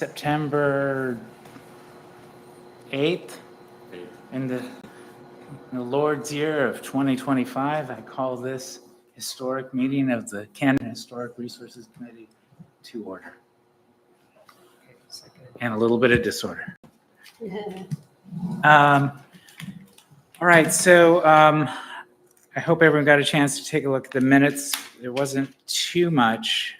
September 8th, in the Lord's year of 2025, I call this historic meeting of the Canada Historic Resources Committee to order. And a little bit of disorder. All right, so I hope everyone got a chance to take a look at the minutes. There wasn't too much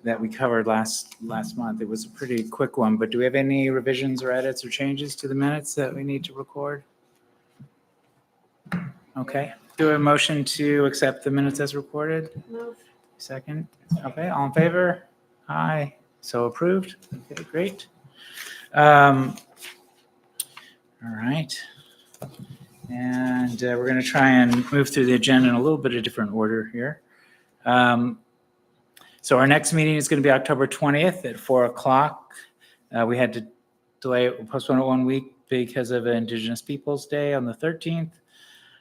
that we covered last month. It was a pretty quick one, but do we have any revisions or edits or changes to the minutes that we need to record? Okay. Do we have a motion to accept the minutes as recorded? Move. Second. Okay, all in favor? Aye. So approved. Okay, great. All right. And we're going to try and move through the agenda in a little bit of different order here. So our next meeting is going to be October 20th at 4 o'clock. We had to postpone it 1 week because of Indigenous Peoples Day on the 13th.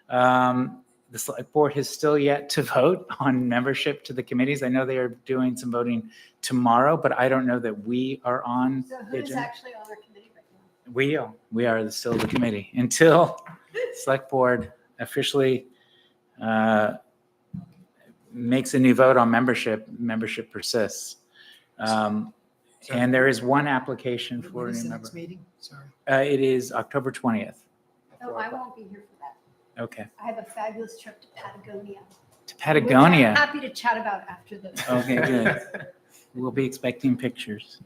The select board has still yet to vote on membership to the committees. I know they are doing some voting tomorrow, but I don't know that we are on. So who is actually on our committee right now? We are still the committee until select board officially makes a new vote on membership. Membership persists. And there is one application for a new member. Meeting? Sorry. It is October 20th. Oh, I won't be here for that. Okay. I have a fabulous trip to Patagonia. To Patagonia. Which I'm happy to chat about after this. Okay, good. We'll be expecting pictures.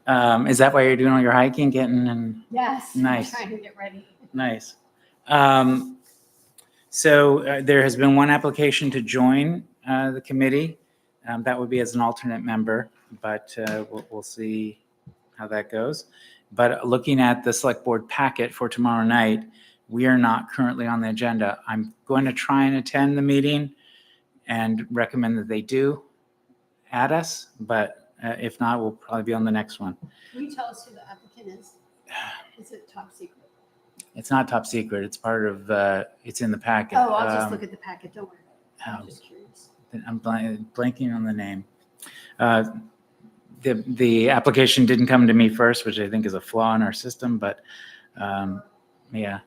Is that why you're doing all your hiking, getting and Yes. Nice. I'm trying to get ready. nice? So there has been one application to join the committee. That would be as an alternate member, but we'll see how that goes. But looking at the select board packet for tomorrow night, we are not currently on the agenda. I'm going to try and attend the meeting and recommend that they do add us, but if not, we'll probably be on the next one. Can you tell us who the applicant is? Is it top secret? It's not top secret. It's part of, it's in the packet. Oh, I'll just look at the packet. Don't worry about it. I'm just curious. I'm blanking on the name. The application didn't come to me first, which I think is a flaw in our system, but yeah.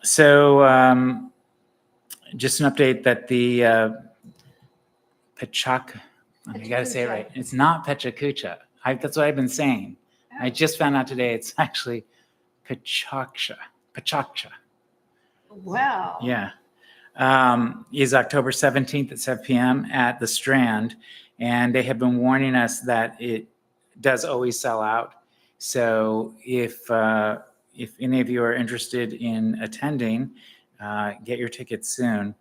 So just an update that the Pachak, I got to say it right. It's not Pechakucha. That's what I've been saying. I just found out today it's actually Pachaksha. Wow. Yeah. Is October 17th at 7 p.m. at the Strand. And they have been warning us that it does always sell out. So if any of you are interested in attending, get your tickets soon.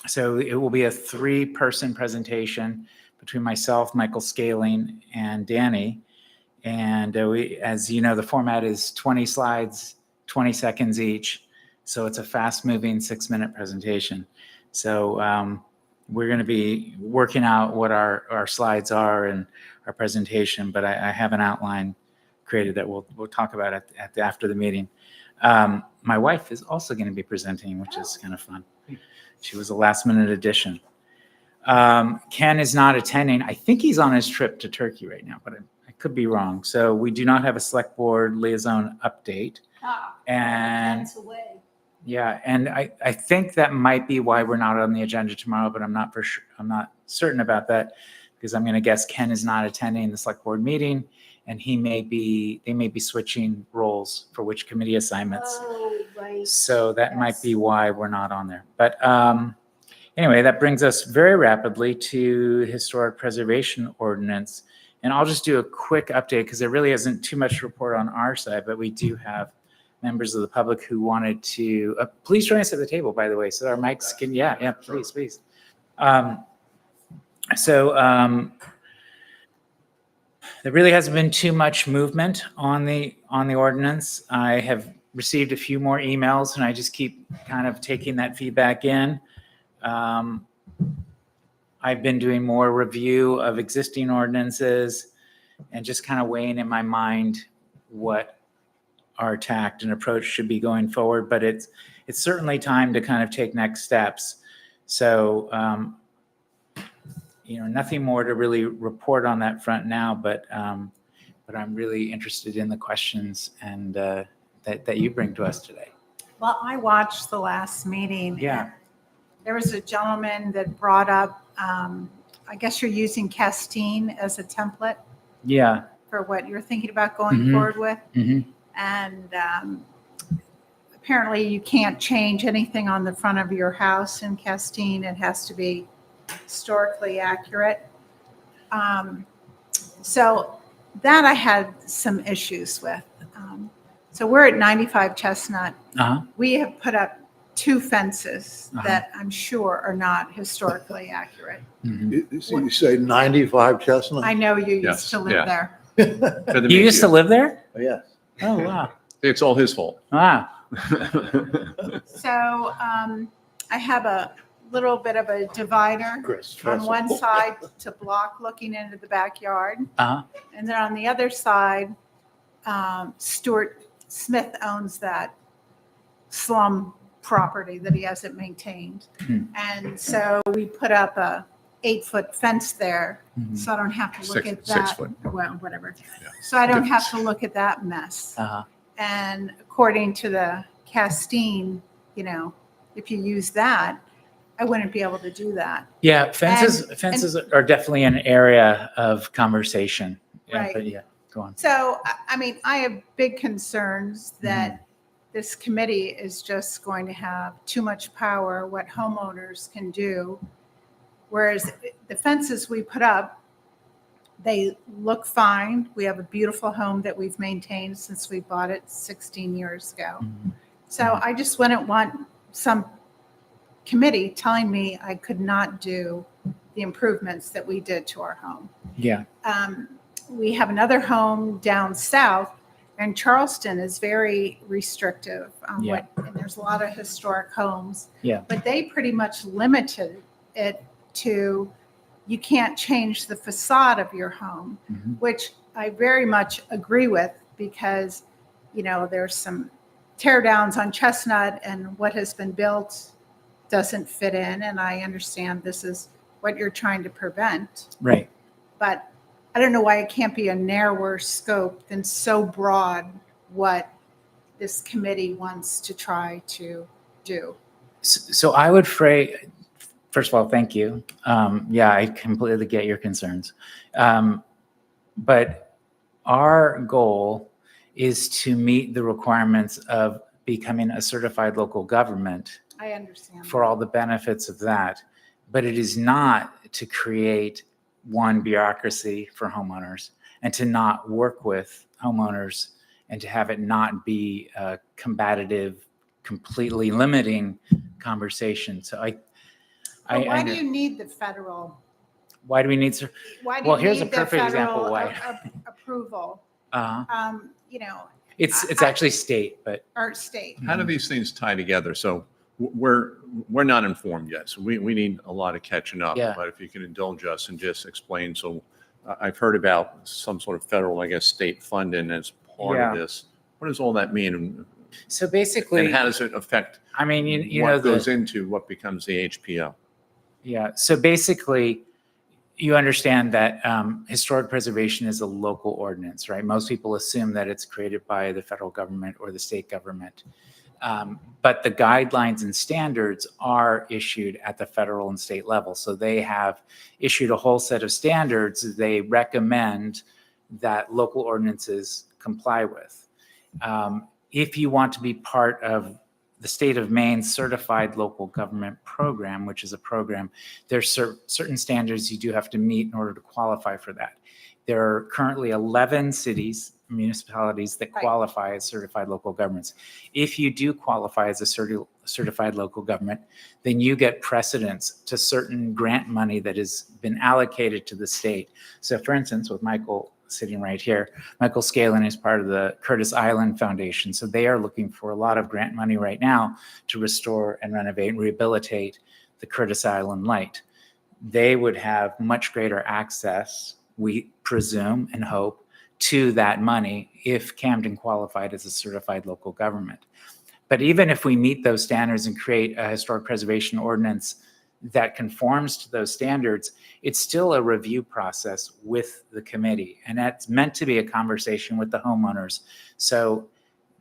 So it will be a 3-person presentation between myself, Michael Scaling, and Danny. And as you know, the format is 20 slides, 20 seconds each. So it's a fast-moving 6-minute presentation. So we're going to be working out what our slides are and our presentation, but I have an outline created that we'll talk about after the meeting. My wife is also going to be presenting, which is kind of fun. She was a last-minute addition. Ken is not attending. I think he's on his trip to Turkey right now, but I could be wrong. So we do not have a select board liaison update. And That's away. yeah, and I think that might be why we're not on the agenda tomorrow, but I'm not certain about that because I'm going to guess Ken is not attending the select board meeting, and they may be switching roles for which committee assignments. Oh, right. So that might be why we're not on there. But anyway, that brings us very rapidly to historic preservation ordinance. And I'll just do a quick update because there really isn't too much to report on our side, but we do have members of the public who wanted to, please join us at the table, by the way, so our mics can, yeah, please. There really hasn't been too much movement on the ordinance. I have received a few more emails, and I just keep kind of taking that feedback in. I've been doing more review of existing ordinances and just kind of weighing in my mind what our tact and approach should be going forward. But it's certainly time to kind of take next steps. So nothing more to really report on that front now, but I'm really interested in the questions and that you bring to us today. Well, I watched the last meeting. Yeah. And there was a gentleman that brought up, I guess you're using Castine as a template Yeah. for what you're thinking about going Mhm. forward with. Hmm. And apparently you can't change anything on the front of your house in Castine. It has to be historically accurate. So that I had some issues with. So we're at 95 Chestnut. Uh-huh. We have put up 2 fences Uh-huh. that I'm sure are not historically accurate. Hmm. So you say 95 Chestnut? I know you used Yes, to live yeah. there. To the You used to media. live there? Yes. Oh, wow. It's all his fault. Wow. So I have a little bit of a divider Chris. on one side to block looking into the backyard. Uh-huh. And then on the other side, Stuart Smith owns that slum property that he hasn't maintained. Hmm. And so we put up a 8-foot fence there, Mhm. so I don't have to look at 6 that. foot. Well, whatever. Yeah. So I don't have to look at that mess. Uh-huh. And according to the Castine, if you use that, I wouldn't be able to do that. Yeah, fences are definitely an area of conversation. Yeah, Right. but yeah, go on. So, I mean, I have big concerns that this committee is just going to have too much power, what homeowners can do. Whereas the fences we put up, they look fine. We have a beautiful home that we've maintained since we bought it 16 years ago. Mhm. So I just wouldn't want some committee telling me I could not do the improvements that we did to our home. Yeah. We have another home down south, and Charleston is very restrictive on Yeah. and there's a lot of historic homes. Yeah. But they pretty much limited it to, you can't change the facade of your home, Mhm. which I very much agree with because, there's some tear downs on Chestnut and what has been built doesn't fit in. And I understand this is what you're trying to prevent, Right. but I don't know why it can't be a narrower scope than so broad what this committee wants to try to do. So I would phrase, first of all, thank you. Yeah, I completely get your concerns. But our goal is to meet the requirements of becoming a certified local government I understand. for all the benefits of that. But it is not to create one bureaucracy for homeowners and to not work with homeowners and to have it not be a combative, completely limiting conversation. So But why do you need the federal? why do we need, Why do Well, you here's a need the perfect example federal why. approval? uh, it's actually state, but Our state. How do these things tie together? So we're not informed yet, so we need a lot of catching up. Yeah. But if you can indulge us and just explain, so I've heard about some sort of federal, I guess, state funding as part Yeah. of this. What does all that mean? so basically, And how does it affect I mean, you know, what goes into what becomes the HPO? yeah. So basically, you understand that historic preservation is a local ordinance, right? Most people assume that it's created by the federal government or the state government. But the guidelines and standards are issued at the federal and state level. So they have issued a whole set of standards they recommend that local ordinances comply with. If you want to be part of the state of Maine certified local government program, which is a program, there's certain standards you do have to meet in order to qualify for that. There are currently 11 cities, municipalities that Right. qualify as certified local governments. If you do qualify as a certified local government, then you get precedence to certain grant money that has been allocated to the state. So for instance, with Michael sitting right here, Michael Scaling is part of the Curtis Island Foundation. So they are looking for a lot of grant money right now to restore and renovate and rehabilitate the Curtis Island Light. They would have much greater access, we presume and hope, to that money if Camden qualified as a certified local government. But even if we meet those standards and create a historic preservation ordinance that conforms to those standards, it's still a review process with the committee. And that's meant to be a conversation with the homeowners. So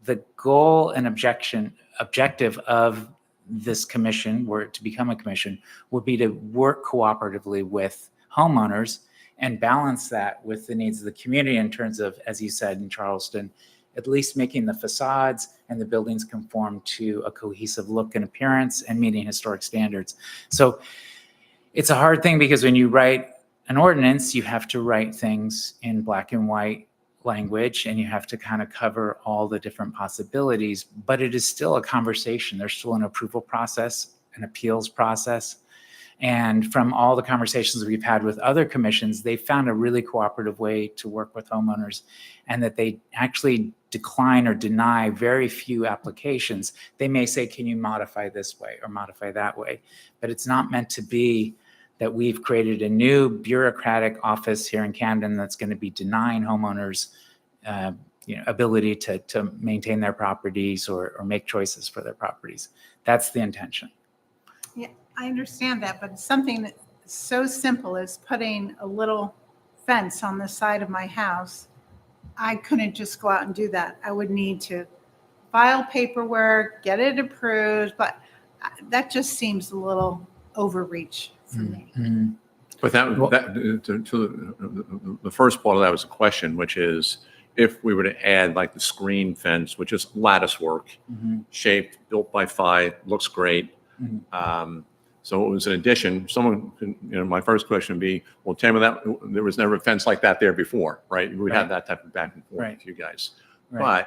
the goal and objective of this commission, were it to become a commission, would be to work cooperatively with homeowners and balance that with the needs of the community in terms of, as you said, in Charleston, at least making the facades and the buildings conform to a cohesive look and appearance and meeting historic standards. So it's a hard thing because when you write an ordinance, you have to write things in black and white language and you have to kind of cover all the different possibilities, but it is still a conversation. There's still an approval process, an appeals process. And from all the conversations we've had with other commissions, they found a really cooperative way to work with homeowners, and that they actually decline or deny very few applications. They may say, can you modify this way or modify that way? But it's not meant to be that we've created a new bureaucratic office here in Camden that's going to be denying homeowners ability to maintain their properties or make choices for their properties. That's the intention. Yeah, I understand that, but something so simple as putting a little fence on the side of my house, I couldn't just go out and do that. I would need to file paperwork, get it approved, but that just seems a little overreach for me. Mm-hmm. But the first part of that was a question, which is if we were to add like the screen fence, which is lattice work, Mm-hmm. shaped, built by Phi, looks great. Mm-hmm. So it was an addition. My first question would be, well, tell me that there was never a fence like that there before, right? We would have that type of back and forth Right. with you guys. Right.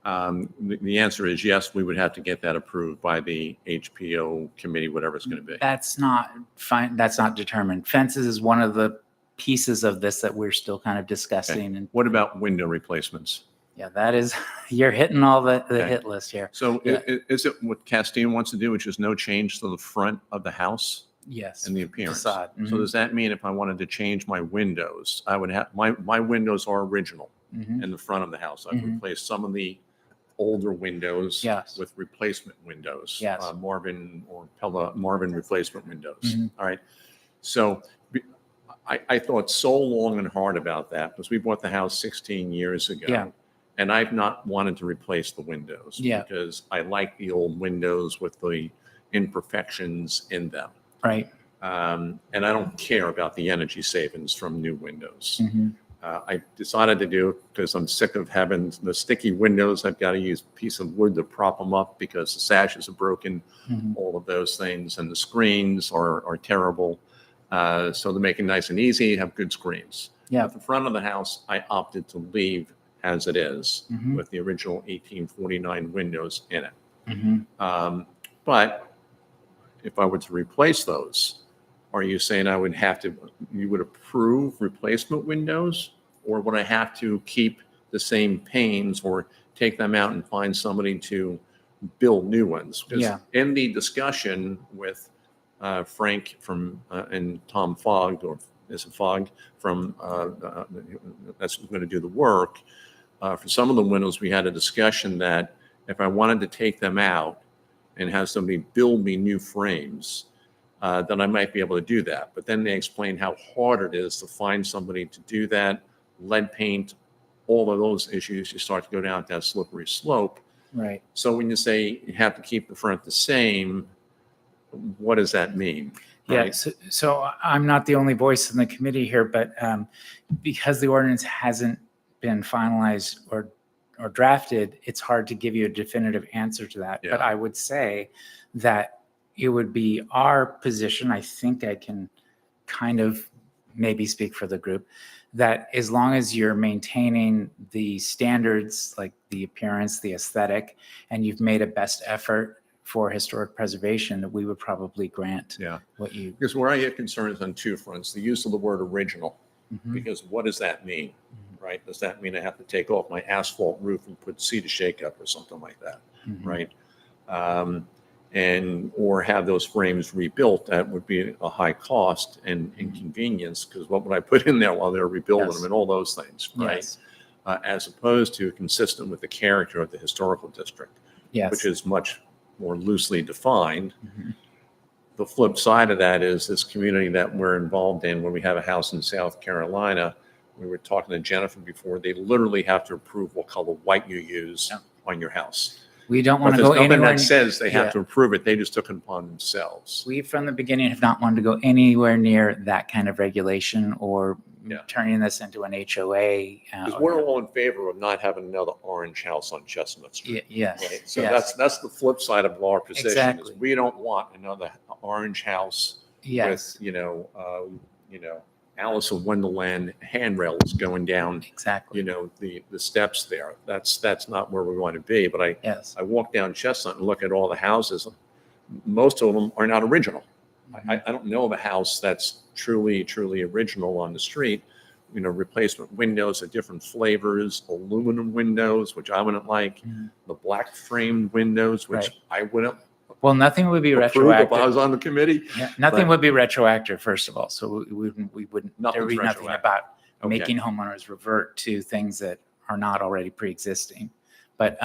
But the answer is yes, we would have to get that approved by the HPO committee, whatever it's going to be. That's not fine. That's not determined. Fences is one of the pieces of this that we're still kind of discussing. And What about window replacements? yeah, that is, you're hitting all the Okay. hit list here. So Yeah. is it what Castine wants to do, which is no change to the front of the house Yes. and the appearance? Facade. So does that mean if I wanted to change my windows, I would have, my windows are original Mhm. in the front of the house. I've Mhm. replaced some of the older windows Yes. with replacement windows. Yes. Marvin or Pella Marvin replacement windows. Mhm. All right. So I thought so long and hard about that because we bought the house 16 years ago. Yeah. And I've not wanted to replace the windows. Yeah. Because I like the old windows with the imperfections in them. Right. And I don't care about the energy savings from new windows. Mhm. I decided to do it because I'm sick of having the sticky windows. I've got to use a piece of wood to prop them up because the sashes are broken, Mhm. all of those things. And the screens are terrible. So to make it nice and easy, have good screens. Yeah. At the front of the house, I opted to leave as it is Mhm. with the original 1849 windows in it. Mhm. But if I were to replace those, are you saying you would approve replacement windows? Or would I have to keep the same panes or take them out and find somebody to build new ones? 'Cause Yeah. in the discussion with Frank and Tom Fogg, or is it Fogg, from that's going to do the work, for some of the windows, we had a discussion that if I wanted to take them out and have somebody build me new frames, then I might be able to do that. But then they explained how hard it is to find somebody to do that, lead paint, all of those issues. You start to go down that slippery slope. Right. So when you say you have to keep the front the same, what does that mean? Yeah, Right? so I'm not the only voice in the committee here, but because the ordinance hasn't been finalized or drafted, it's hard to give you a definitive answer to that. Yeah. But I would say that it would be our position, I think I can kind of maybe speak for the group, that as long as you're maintaining the standards, like the appearance, the aesthetic, and you've made a best effort for historic preservation, that we would probably grant Yeah. what you. Because where I get concerned is on two fronts, the use of the word original, Mhm. because what does that mean? Right? Does that mean I have to take off my asphalt roof and put cedar shake up or something like that? Mhm. Right? Or have those frames rebuilt? That would be a high cost and inconvenience, because what would I put in there while they're rebuilding Yes. them and all those things, right? Yes. As opposed to consistent with the character of the historical district, Yes. which is much more loosely defined. Mhm. the flip side of that is this community that we're involved in, when we have a house in South Carolina, we were talking to Jennifer before, they literally have to approve what color white you use Yeah. on your house. We don't But want to there's go nothing anywhere. that says they have yeah. to approve it. They just took it upon themselves. We, from the beginning, have not wanted to go anywhere near that kind of regulation or Yeah. turning this into an HOA. Because we're all in favor of not having another orange house on Chestnut Street. Yes. Right? So yes, that's the flip side of our position is Exactly. we don't want another orange house yes, with, Alice in Wonderland handrails going down, exactly. the steps there. That's not where we want to be. But Yes. I walk down Chestnut and look at all the houses. Most of them are not original. Mm-hmm. I don't know of a house that's truly original on the street. Replacement windows are different flavors, aluminum windows, which I wouldn't like, Mhm. the black framed windows, which Right. I wouldn't Well, nothing would be approve if I retroactive. was on the committee. Yeah, nothing but- would be retroactive, first of all. So we wouldn't, there Nothing's would be nothing retroactive. about Okay. making homeowners revert to things that are not already pre-existing. But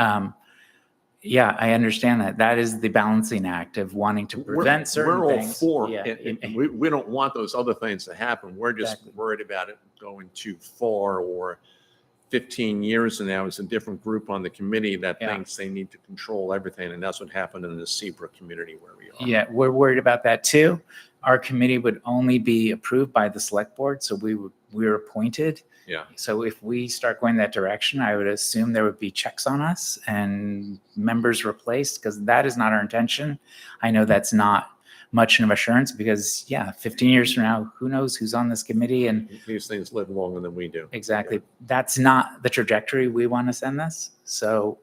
yeah, I understand that. That is the balancing act of wanting to prevent certain We're all things. for, Yeah, and we don't want those other things to happen. We're just Exactly. worried about it going too far, or 15 years from now, it's a different group on the committee that Yeah. thinks they need to control everything. And that's what happened in the Seabrook community where we are. Yeah, we're worried about that too. Our committee would only be approved by the select board, so we're appointed. Yeah. So if we start going that direction, I would assume there would be checks on us and members replaced, because that is not our intention. I know that's not much of assurance because, yeah, 15 years from now, who knows who's on this committee? And These things live longer than we do. exactly, that's not the trajectory we want to send this. So,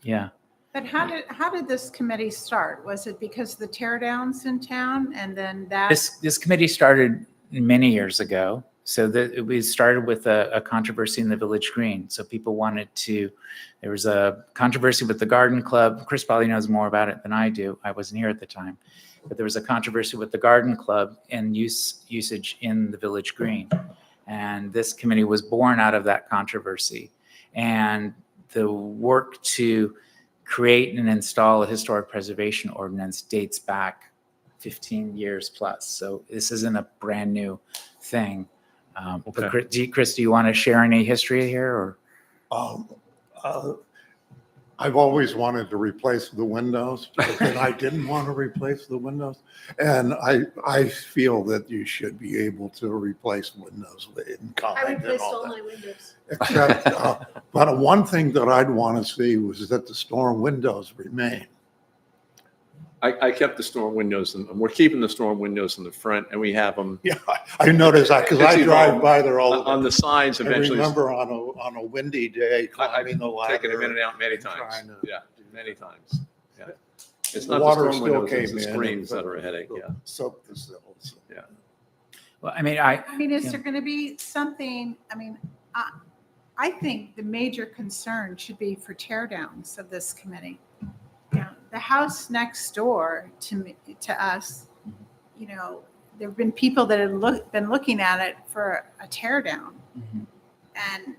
yeah. But how did this committee start? Was it because of the tear downs in town and then that? This committee started many years ago. So we started with a controversy in the Village Green. So people wanted to, there was a controversy with the Garden Club. Chris probably knows more about it than I do. I wasn't here at the time. But there was a controversy with the Garden Club and usage in the Village Green. And this committee was born out of that controversy. And the work to create and install a historic preservation ordinance dates back 15 years plus. So this isn't a brand new thing. But Okay. Chris, do you want to share any history here, or? Um, I've always wanted to replace the windows, but then I didn't want to replace the windows. And I feel that you should be able to replace windows in I kind and replaced all all that. my windows. Except, but one thing that I'd want to see was that the storm windows remain. I kept the storm windows, and we're keeping the storm windows in the front, and we have them Yeah, I noticed that because I It's drive evolved. by there all the on time. the sides I eventually. remember on a windy day I've climbing the ladder. taken them in and out many times. trying to- Yeah, many times. Yeah. It's The not the water storm still windows, it's came the in. screens that are a headache, yeah. Soak the sills. Well, I mean, I mean, is Yeah. there going to be something, I think the major concern should be for tear downs of this committee. The house next door to us, there have been people that have been looking at it for a tear down, and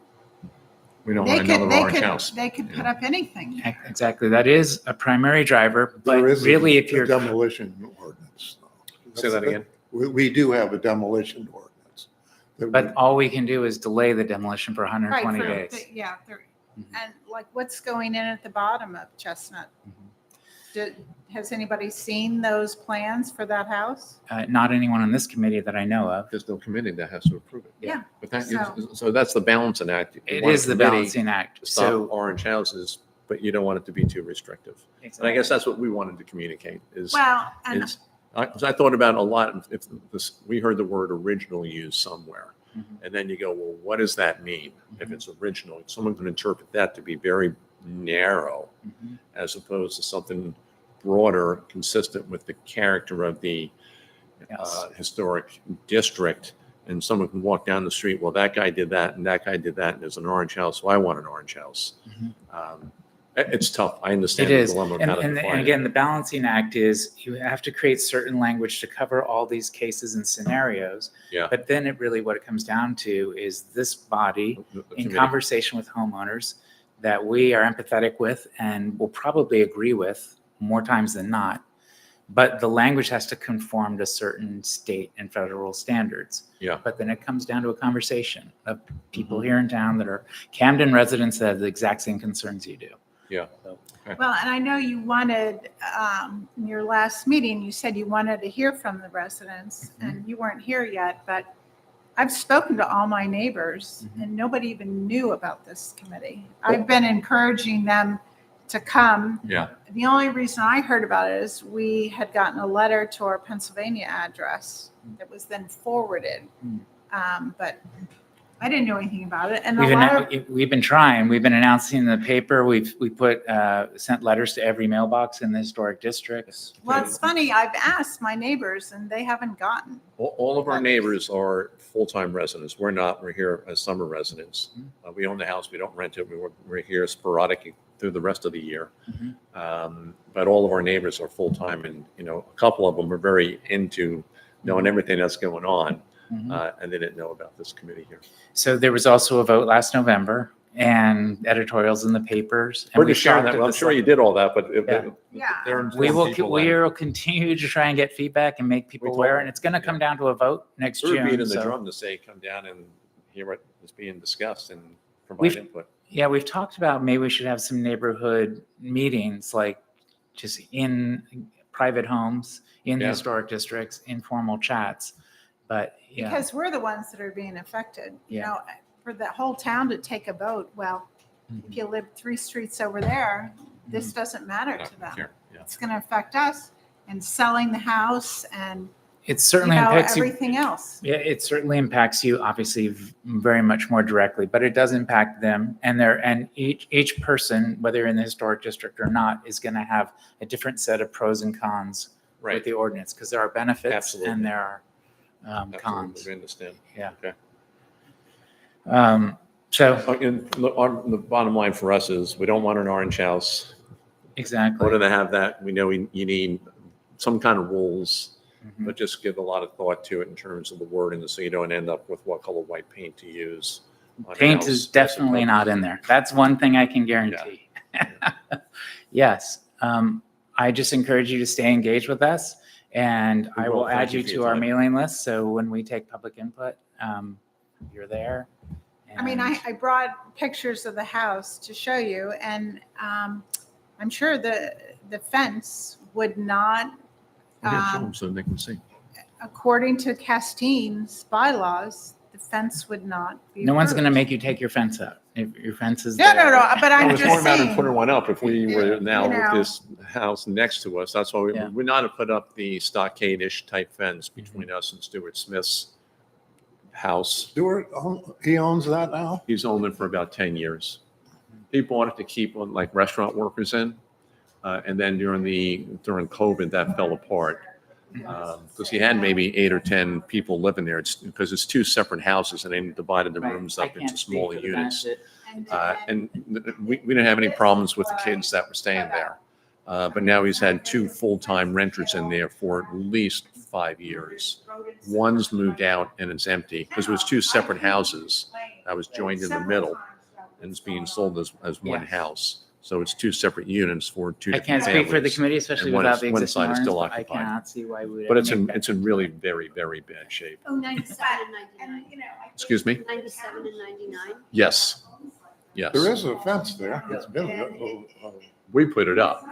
We don't they want could, another they orange could, house. they could put Yeah. up anything. exactly. That is a primary driver, but There is really, a if you're, demolition ordinance. though. Say that again? We do have a demolition ordinance. that but we- all we can do is delay the demolition for Right, 120 for days. Yeah, Mhm. and like what's going in at the bottom of Chestnut? Mhm. Has anybody seen those plans for that house? Not anyone on this committee that I know of. There's no committee that has to approve it. Yeah. But that, So- so that's the balancing act. You It want a is the committee balancing act. to Stop So, orange houses, but you don't want it to be too restrictive. And I guess that's what we wanted to communicate is, Well, and is, I thought about it a lot. If this, we heard the word original used somewhere. Mhm. And then you go, well, what does that mean? If Mhm. it's original, someone can interpret that to be very narrow Mhm. as opposed to something broader, consistent with the character of the Yes. historic district. And someone can walk down the street, well, that guy did that and that guy did that, and there's an orange house, so I want an orange house. Mhm. It's tough. I understand It the is. dilemma of And, how to and define it. again, the balancing act is you have to create certain language to cover all these cases and scenarios. Yeah. But then what it comes down to is this body The in committee. conversation with homeowners that we are empathetic with and will probably agree with more times than not, but the language has to conform to certain state and federal standards. Yeah. But then it comes down to a conversation of people Mhm. here in town that are Camden residents that have the exact same concerns you do. Yeah. So, Well, and I know you wanted, in your last meeting, you said you wanted to hear from the residents, and you weren't here yet, but I've spoken to all my neighbors, and nobody even knew about this committee. I've been encouraging them to come. Yeah. The only reason I heard about it is we had gotten a letter to our Pennsylvania address that was then forwarded. But I didn't know anything about it. And a lot of, we've been trying. We've been announcing in the paper. We put sent letters to every mailbox in the historic districts. well, it's funny, I've asked my neighbors and they haven't gotten. All of our neighbors are full-time residents. We're not. We're here as summer residents. We own the house. We don't rent it. We're here sporadic through the rest of the year. But all of our neighbors are full-time, and a couple of them are very into knowing everything that's going on, and they didn't know about this committee here. So there was also a vote last November and editorials in the papers. And We're we just sharing talked that. at I'm the sure you did all that, but Yeah. they're We informed people we that- will continue to try and get feedback and make people We aware, told- and it's going to come down to a vote next We're beating June. the So, drum to say, come down and hear what is being discussed and provide We've- input. yeah, we've talked about maybe we should have some neighborhood meetings, like just in private homes, in the Yeah. historic districts, informal chats. But yeah, Because we're the ones that are being affected, you Yeah. know, for the whole town to take a vote. Well, if you live 3 streets over there, this doesn't matter to them. Here, yeah. It's going to affect us and selling the house and, it you certainly know, impacts you. everything else. Yeah, it certainly impacts you, obviously, very much more directly, but it does impact them. And each person, whether you're in the historic district or not, is going to have a different set of pros and cons with Right. the ordinance, because there are benefits Absolutely. and there are Absolutely. cons. We understand. Yeah. Okay. So And the bottom line for us is we don't want an orange house. In exactly. order to have that, we know you need some kind of rules, Mhm. but just give a lot of thought to it in terms of the wording so you don't end up with what color white paint to use. on a Paint house is as definitely opposed not to- in there. That's one thing I can guarantee. Yes. I just encourage you to stay engaged with us, and We I will. will Thank add you you for to your our time. mailing list. So when we take public input, you're there. I mean, And- I brought pictures of the house to show you, and I'm sure the fence would not, Yeah, show them so they can see. according to Castine's bylaws, the fence would not be. No one's going to approved. make you take your fence out. If your fence is No, there. no, no, but I'm It was more just about saying. putting one up if we were now You with know. this house next to us. That's why we Yeah. would not have put up the stockade-ish type fence Mm-hmm. between us and Stuart Smith's house. Stuart, he owns that now? He's owned it for about 10 years. He bought it to keep like restaurant workers in. And then during COVID, that fell apart. Because he had maybe 8 or 10 people living there. It's because it's 2 separate houses and they divided the Right. rooms I up can't into speak smaller for the units. benefit. And we didn't have any problems with the kids that were staying there. But now he's had 2 full-time renters in there for at least 5 years. One's moved out and it's empty because it was 2 separate houses that was joined in the middle and it's being sold as one Yes. house. So it's 2 separate units for 2 I different can't speak for the families. committee, especially And one without is- the one existing side is ordinance, still but I occupied. cannot see why we would. But ever it's make in, that it's in really very, very bad shape. Oh, 97 and 99. Excuse me? 97 and 99. Yes. Yes. There is a fence there. It's been, We put it up.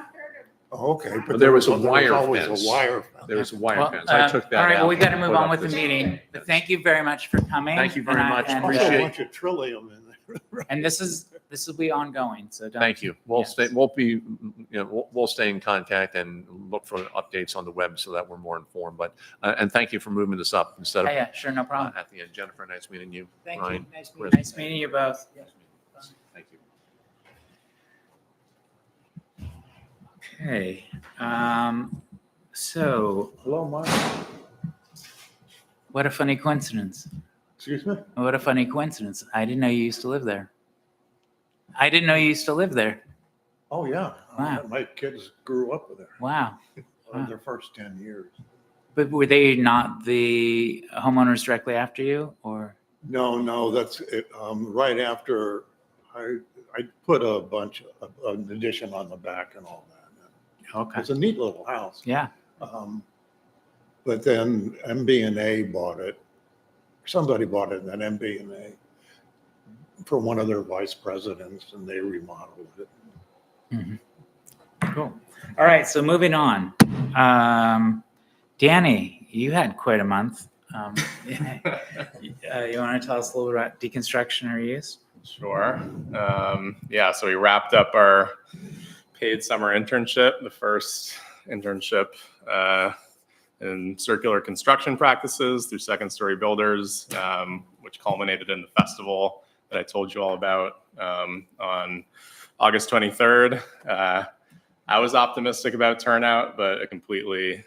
okay. But there was a always wire always fence. a wire fence. There was a wire Well, fence. I took that All right, out. well, we got to and move put on up with the this- meeting. But thank you very much for coming. Thank you very and much. and, Also Appreciate a it. bunch of trillium in there. And this will be ongoing, so don't. Thank you. We'll Yes. stay, we'll stay in contact and look for updates on the web so that we're more informed. But, and thank you for moving this up instead Yeah, of yeah, sure, no problem. at the end. Jennifer, nice meeting you. Thank you. Ryan, Nice Chris. nice meeting you both. Thank you. Okay, so Hello, Mark. what a funny coincidence. Excuse me? What a funny coincidence. I didn't know you used to live there. I didn't know you used to live there. Oh, yeah. Wow. My kids grew up there. Wow. Their first 10 years. But were they not the homeowners directly after you, or? No, that's it. Right after I put an addition on the back and all that. Okay. It's a neat little house. Yeah. But then MB&A bought it. Somebody bought it, and then MB&A for one of their vice presidents, and they remodeled it. Cool. All right, so moving on. Danny, you had quite a month. You want to tell us a little about deconstruction or use? Sure. Yeah, so we wrapped up our paid summer internship, the first internship in circular construction practices through Second Story Builders, which culminated in the festival that I told you all about on August 23rd. I was optimistic about turnout, but it completely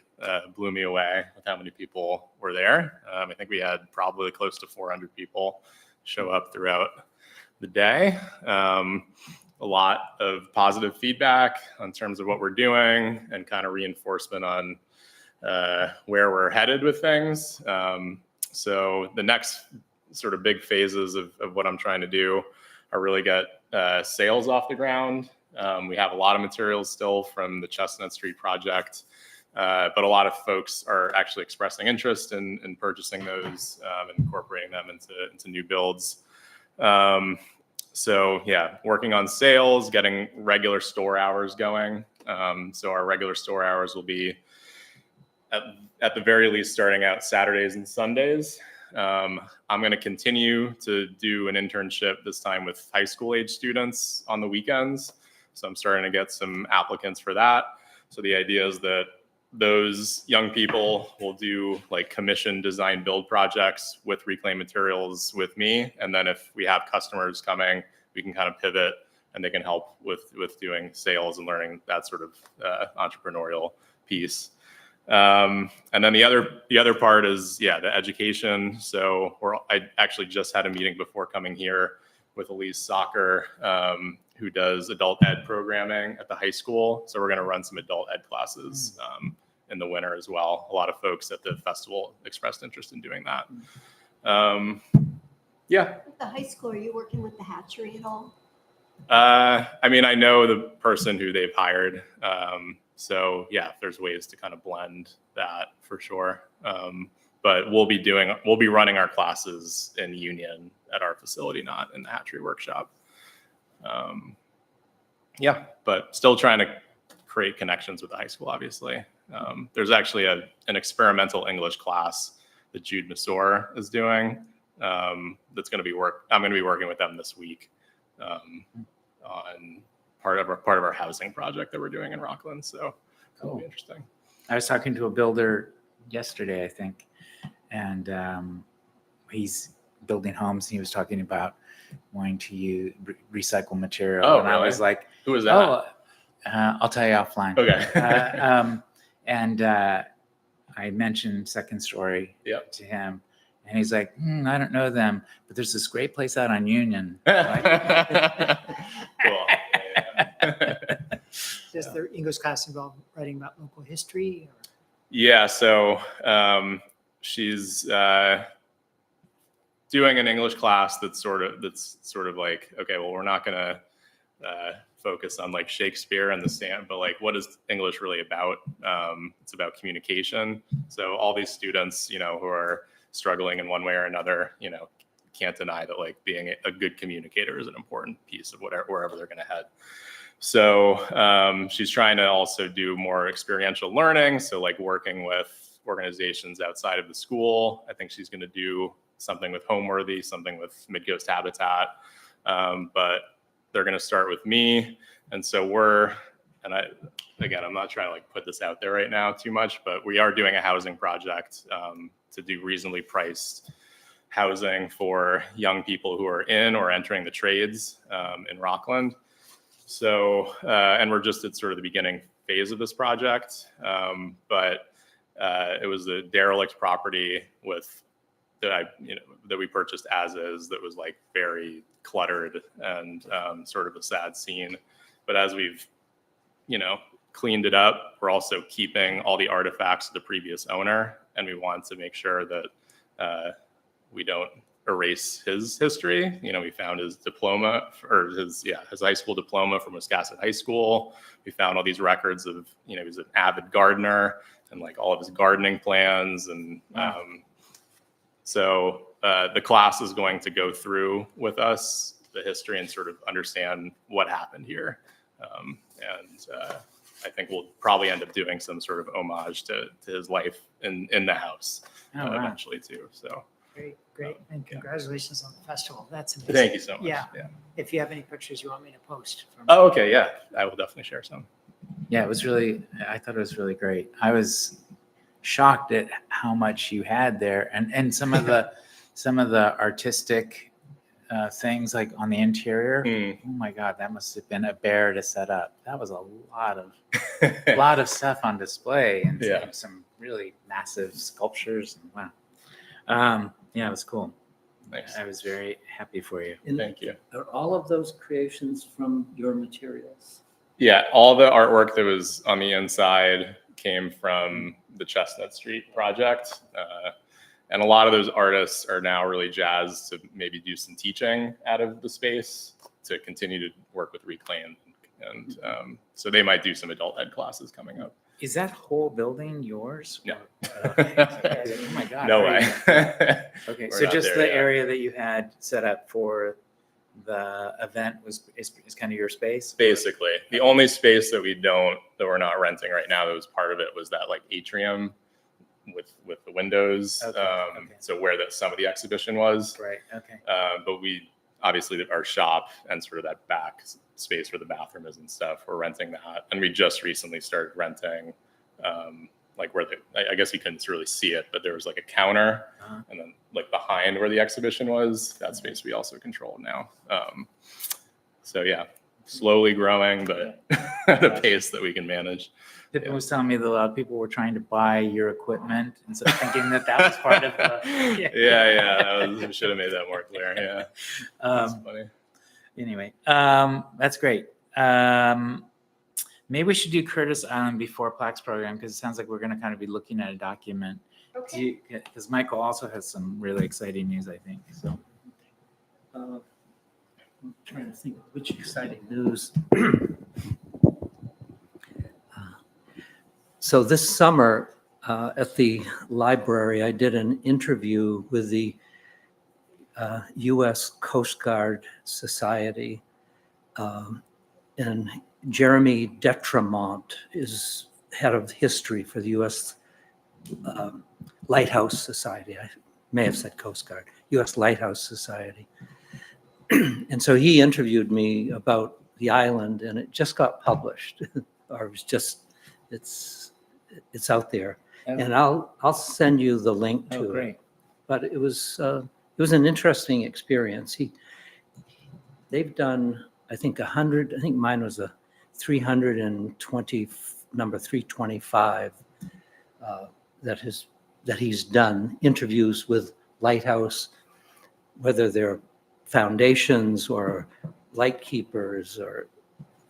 blew me away with how many people were there. I think we had probably close to 400 people show up throughout the day. A lot of positive feedback in terms of what we're doing and kind of reinforcement on where we're headed with things. So the next sort of big phases of what I'm trying to do are really get sales off the ground. We have a lot of materials still from the Chestnut Street project, but a lot of folks are actually expressing interest in purchasing those and incorporating them into new builds. So yeah, working on sales, getting regular store hours going. So our regular store hours will be at the very least starting out Saturdays and Sundays. I'm going to continue to do an internship this time with high school age students on the weekends. So I'm starting to get some applicants for that. So the idea is that those young people will do like commission design build projects with reclaimed materials with me. And then if we have customers coming, we can kind of pivot and they can help with doing sales and learning that sort of entrepreneurial piece. And then the other part is, the education. So I actually just had a meeting before coming here with Elise Soccer, who does adult ed programming at the high school. So we're going to run some adult ed classes in the winter as well. A lot of folks at the festival expressed interest in doing that. With the high school, are you working with the hatchery at all? I mean, I know the person who they've hired. So yeah, there's ways to kind of blend that for sure. But we'll be running our classes in Union at our facility, not in the hatchery workshop. But still trying to create connections with the high school, obviously. There's actually an experimental English class that Jude Masor is doing. That's going to be I'm going to be working with them this week on part of our housing project that we're doing in Rockland. So that'll be interesting. I was talking to a builder yesterday, I think, and he's building homes. And he was talking about wanting to use recycle material. Oh, and I was like, Who is that? I'll tell you offline. Okay. And I mentioned Second Story to him, and he's like, I don't know them, but there's this great place out on Union. Cool. Does their English class involve writing about local history? Or? Yeah, so she's doing an English class that's sort of like, okay, well, we're not gonna focus on like Shakespeare and the stand, but like, what is English really about? It's about communication. So all these students, who are struggling in one way or another, can't deny that like being a good communicator is an important piece of wherever they're going to head. So she's trying to also do more experiential learning. So like working with organizations outside of the school. I think she's going to do something with Homeworthy, something with Midcoast Habitat. But they're going to start with me. And so I'm not trying to like put this out there right now too much, but we are doing a housing project to do reasonably priced housing for young people who are in or entering the trades in Rockland. So, and we're just at sort of the beginning phase of this project. But it was a derelict property that we purchased as is, that was like very cluttered and sort of a sad scene. But as we've, cleaned it up, we're also keeping all the artifacts of the previous owner. And we want to make sure that we don't erase his history. We found his diploma or his high school diploma from Wiscasset High School. We found all these records of, he was an avid gardener, and like all of his gardening plans. And so the class is going to go through with us the history and sort of understand what happened here. I think we'll probably end up doing some sort of homage to his life in the house Oh, wow. eventually too. So Great, great. And Yeah. congratulations on the festival. That's amazing. thank you so much. Yeah. Yeah. If you have any pictures you want me to post. From Oh, okay. Yeah. I will definitely share some. Yeah, it was really, I thought it was really great. I was shocked at how much you had there, and some of the artistic things like on the interior. Mm. Oh my God, that must have been a bear to set up. That was a lot of stuff on display, and Yeah. some really massive sculptures. And wow, yeah, it was cool. Nice. I was very happy for you. And Thank you. are all of those creations from your materials? Yeah, all the artwork that was on the inside came from the Chestnut Street project. And a lot of those artists are now really jazzed to maybe do some teaching out of the space to continue to work with Reclaim. And so they might do some adult ed classes coming up. Is that whole building yours? No. Oh my God. No how are way. you- Okay, We're so not just there the yet. area that you had set up for the event is kind of your space? Basically, the only space that we're not renting right now that was part of it was that like atrium with the windows. Okay, okay. So where some of the exhibition was. Right, okay. But we obviously our shop and sort of that back space where the bathroom is and stuff, we're renting that. And we just recently started renting like where I guess you couldn't really see it, but there was like a counter Uh-huh. and then like behind where the exhibition was, that space we also control now. So yeah, slowly growing, but at a pace that we can manage. Pippin was telling me that a lot of people were trying to buy your equipment, and so thinking that was part of the. Yeah. Should have made that more clear. Yeah. That's Um, funny. anyway, that's great. Maybe we should do Curtis Island before Plaques program, because it sounds like we're going to kind of be looking at a document. Okay. Because Michael also has some really exciting news, I think. So I'm trying to think of which exciting news. So this summer at the library, I did an interview with the U.S. Coast Guard Society. And Jeremy Detremont is head of history for the U.S. Lighthouse Society. I may have said Coast Guard, U.S. Lighthouse Society. And so he interviewed me about the island, and it just got published, or it was just, it's out there. And I'll send you the link to oh, it. great. But it was an interesting experience. They've done, I think 100. I think mine was a 320, number 325, that he's done interviews with lighthouse, whether they're foundations or light keepers or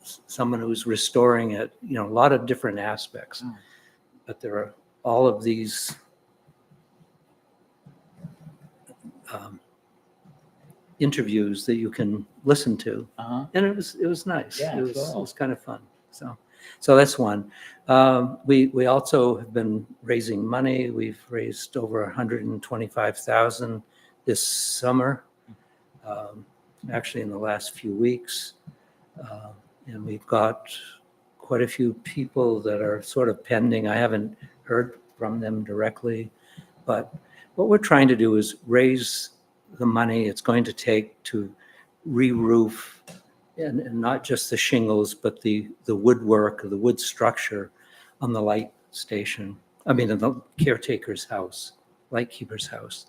someone who's restoring it. A lot of different aspects. Oh. But there are all of these interviews that you can listen to, Uh-huh. and it was nice. Yeah, it was cool. kind of fun. So that's one. We also have been raising money. We've raised over 125,000 this summer, actually in the last few weeks, and we've got quite a few people that are sort of pending. I haven't heard from them directly, but what we're trying to do is raise the money it's going to take to re-roof, and not just the shingles, but the woodwork, the wood structure on the light station. I mean, in the caretaker's house, lightkeeper's house.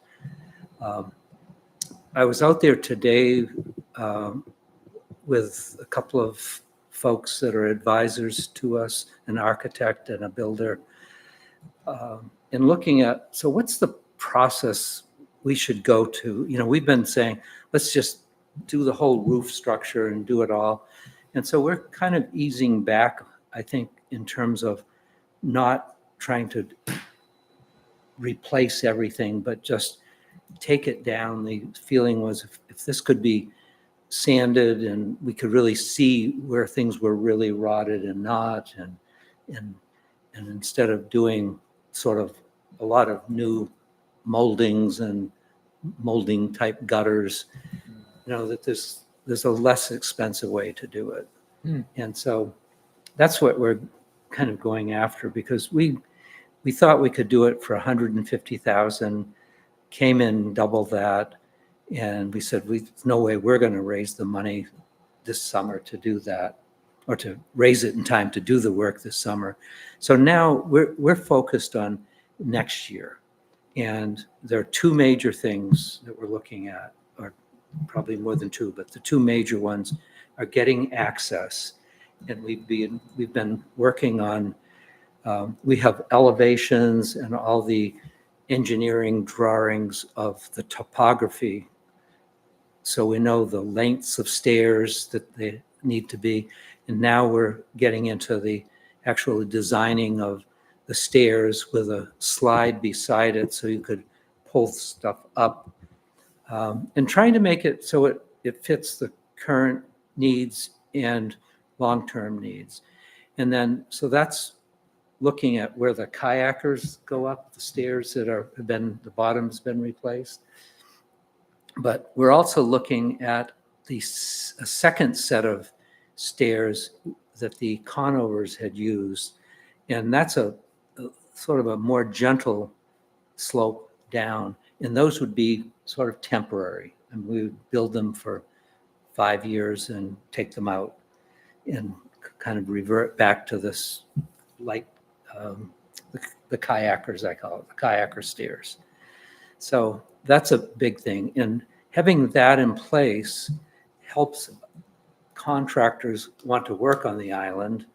I was out there today with a couple of folks that are advisors to us, an architect and a builder, and looking at, so what's the process we should go to? We've been saying, let's just do the whole roof structure and do it all. And so we're kind of easing back, I think, in terms of not trying to replace everything, but just take it down. The feeling was if this could be sanded and we could really see where things were really rotted and not, and And instead of doing sort of a lot of new moldings and molding type gutters, that there's a less expensive way to do it. And so that's what we're kind of going after, because we thought we could do it for 150,000, came in double that. And we said, there's no way we're going to raise the money this summer to do that, or to raise it in time to do the work this summer. So now we're focused on next year. And there are two major things that we're looking at, or probably more than two, but the two major ones are getting access. And we've been working on, we have elevations and all the engineering drawings of the topography. So we know the lengths of stairs that they need to be. And now we're getting into the actual designing of the stairs with a slide beside it so you could pull stuff up, and trying to make it so it fits the current needs and long-term needs. And then, so that's looking at where the kayakers go up, the stairs that the bottom's been replaced. But we're also looking at a second set of stairs that the Conovers had used. And that's a sort of a more gentle slope down. And those would be sort of temporary. And we would build them for 5 years and take them out and kind of revert back to this, like the kayakers, I call it, the kayaker stairs. So that's a big thing. And having that in place helps contractors want to work on the island.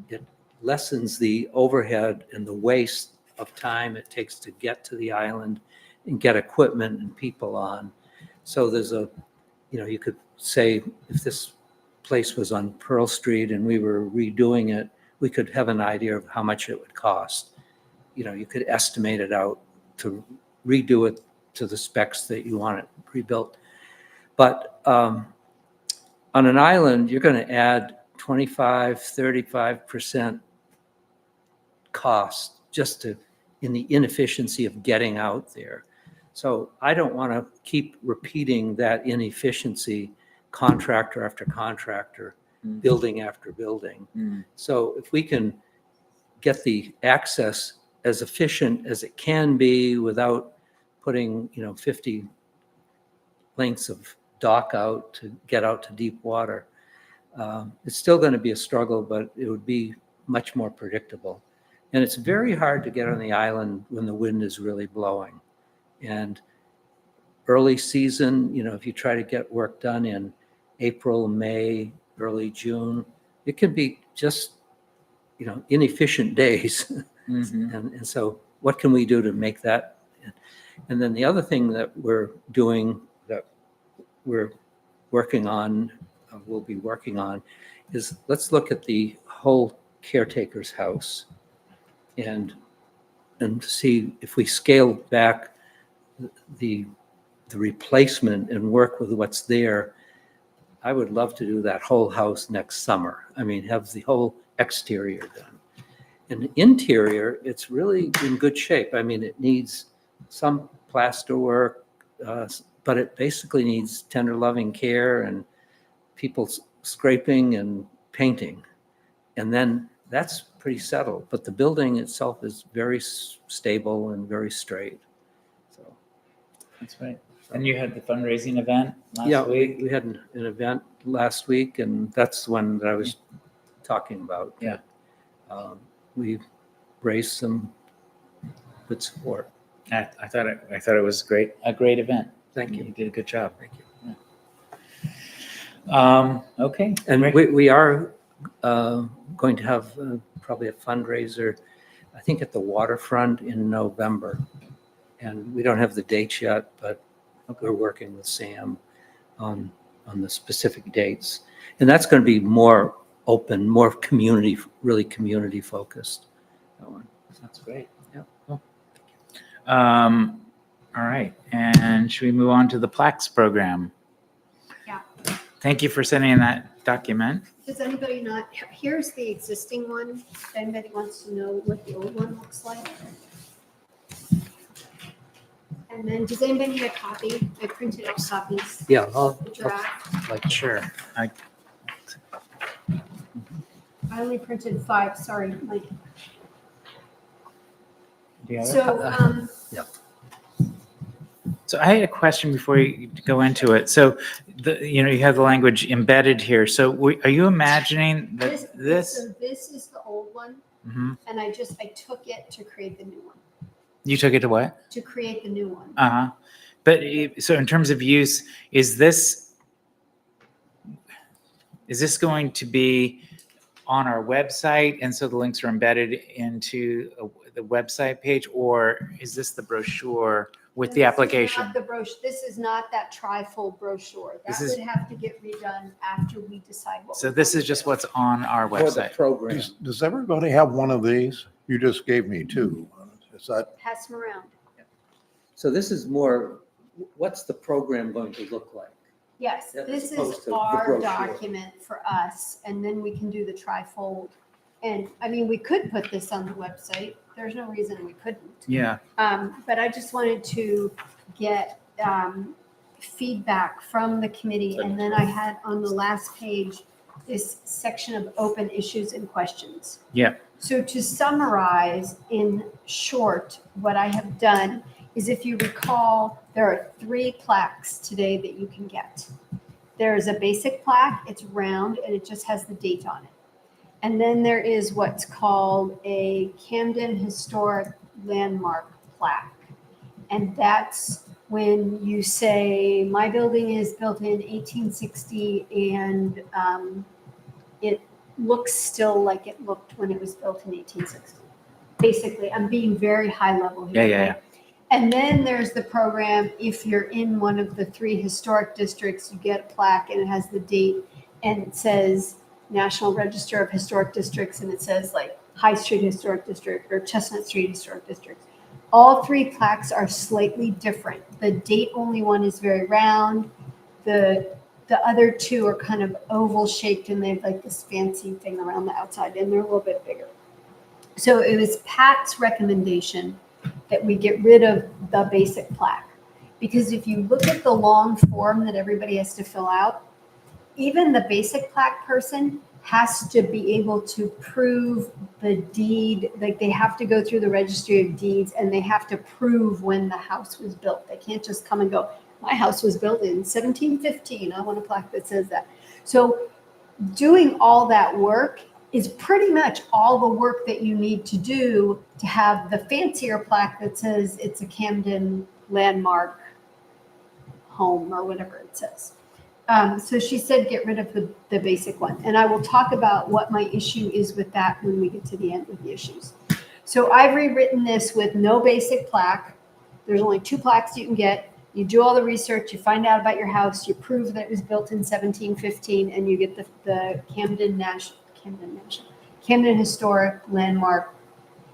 It lessens the overhead and the waste of time it takes to get to the island and get equipment and people on. So there's you could say if this place was on Pearl Street and we were redoing it, we could have an idea of how much it would cost. You could estimate it out to redo it to the specs that you want it rebuilt. But on an island, you're going to add 25, 35% cost just in the inefficiency of getting out there. So I don't want to keep repeating that inefficiency contractor after contractor, building after building. So if we can get the access as efficient as it can be without putting 50 lengths of dock out to get out to deep water, it's still going to be a struggle, but it would be much more predictable. And it's very hard to get on the island when the wind is really blowing. And early season, if you try to get work done in April, May, early June, it can be just, inefficient days. And so what can we do to make that? And then the other thing that we're doing, that we're working on, we'll be working on, is let's look at the whole caretaker's house and see if we scale back the replacement and work with what's there. I would love to do that whole house next summer. I mean, have the whole exterior done. And the interior, it's really in good shape. I mean, it needs some plaster work, but it basically needs tender loving care and people scraping and painting. And then that's pretty settled. But the building itself is very stable and very straight. So That's right. And you had the fundraising event yeah, last week? we had an event last week, and that's the one that I was talking about. Yeah. We raised some good support. I thought it was a great event. Thank you. You did a good job. Thank you. Okay. And Great. we are going to have probably a fundraiser, I think at the waterfront in November. And we don't have the dates yet, but we're working with Sam on the specific dates. And that's going to be more open, more community, really community focused. That one. That's great. Yeah. Cool. All right. And should we move on to the plaques program? Yeah. Thank you for sending that document. Does anybody not, here's the existing one. If anybody wants to know what the old one looks like. And then, does anybody need a copy? I printed out copies. Yeah, The draft. like, Sure. I only printed 5, sorry, Mike. Do you have it? So, So I had a question before you go into it. So, you have the language embedded here. So are you imagining that so this? this is the old one, Mhm. and I took it to create the new one, You took it to what? to create the new one. Uh-huh. But so in terms of use, is this going to be on our website? And so the links are embedded into the website page, or is this the brochure with the This is application? not the brochure, this is not that trifold brochure. That This is- would have to get redone after we decide what. So we this want is to just do. what's on our for the website. program. Does everybody have one of these? You just gave me 2. Is that, Pass them around. So this is more, what's the program going to look like? Yes, As this opposed is to the our brochure. document for us, and then we can do the trifold. And, I mean, we could put this on the website. There's no reason we couldn't. Yeah. But I just wanted to get feedback from the committee. And then I had on the last page, this section of open issues and questions. Yeah. So to summarize in short, what I have done is, if you recall, there are 3 plaques today that you can get. There is a basic plaque, it's round, and it just has the date on it. And then there is what's called a Camden Historic Landmark plaque. And that's when you say, my building is built in 1860 and it looks still like it looked when it was built in 1860. Basically, I'm being very high level here. Yeah. right? And then there's the program, if you're in one of the 3 historic districts, you get a plaque and it has the date and it says National Register of Historic Districts, and it says like High Street Historic District or Chestnut Street Historic District. All 3 plaques are slightly different. The date only one is very round. The other 2 are kind of oval shaped and they have like this fancy thing around the outside, and they're a little bit bigger. So it was Pat's recommendation that we get rid of the basic plaque. Because if you look at the long form that everybody has to fill out, even the basic plaque person has to be able to prove the deed, like they have to go through the registry of deeds and they have to prove when the house was built. They can't just come and go, my house was built in 1715. I want a plaque that says that. So doing all that work is pretty much all the work that you need to do to have the fancier plaque that says it's a Camden landmark home or whatever it says. So she said, get rid of the basic one. And I will talk about what my issue is with that when we get to the end with the issues. So I've rewritten this with no basic plaque. There's only 2 plaques you can get. You do all the research, you find out about your house, you prove that it was built in 1715, and you get the Camden Historic Landmark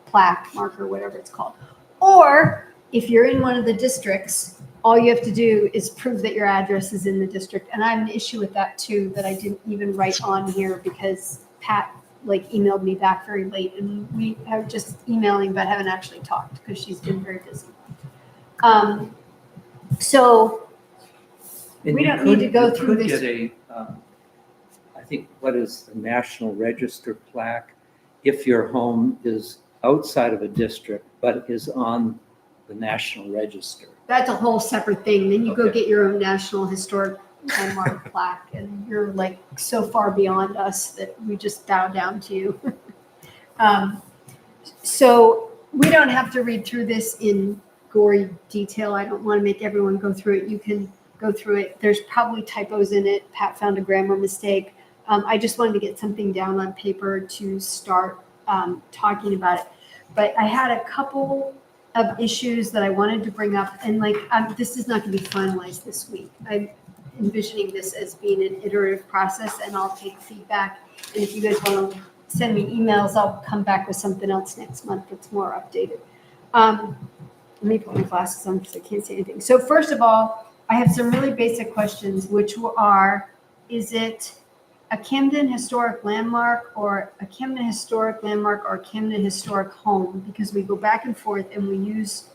plaque, marker, whatever it's called. Or if you're in one of the districts, all you have to do is prove that your address is in the district. And I have an issue with that too, that I didn't even write on here because Pat emailed me back very late, and we are just emailing but haven't actually talked because she's been very busy. So And we you don't need to could- go you through could this. get I think, what is the National Register plaque if your home is outside of a district but is on the National Register? That's a whole separate thing. Then you go Okay. get your own National Historic Landmark plaque, and you're like so far beyond us that we just bow down to you. So we don't have to read through this in gory detail. I don't want to make everyone go through it. You can go through it. There's probably typos in it. Pat found a grammar mistake. I just wanted to get something down on paper to start talking about it. But I had a couple of issues that I wanted to bring up, and this is not going to be finalized this week. I'm envisioning this as being an iterative process, and I'll take feedback. And if you guys want to send me emails, I'll come back with something else next month that's more updated. Let me put my glasses on because I can't see anything. So first of all, I have some really basic questions, which are, is it a Camden Historic Landmark or a Camden Historic Landmark or Camden Historic Home, because we go back and forth and we use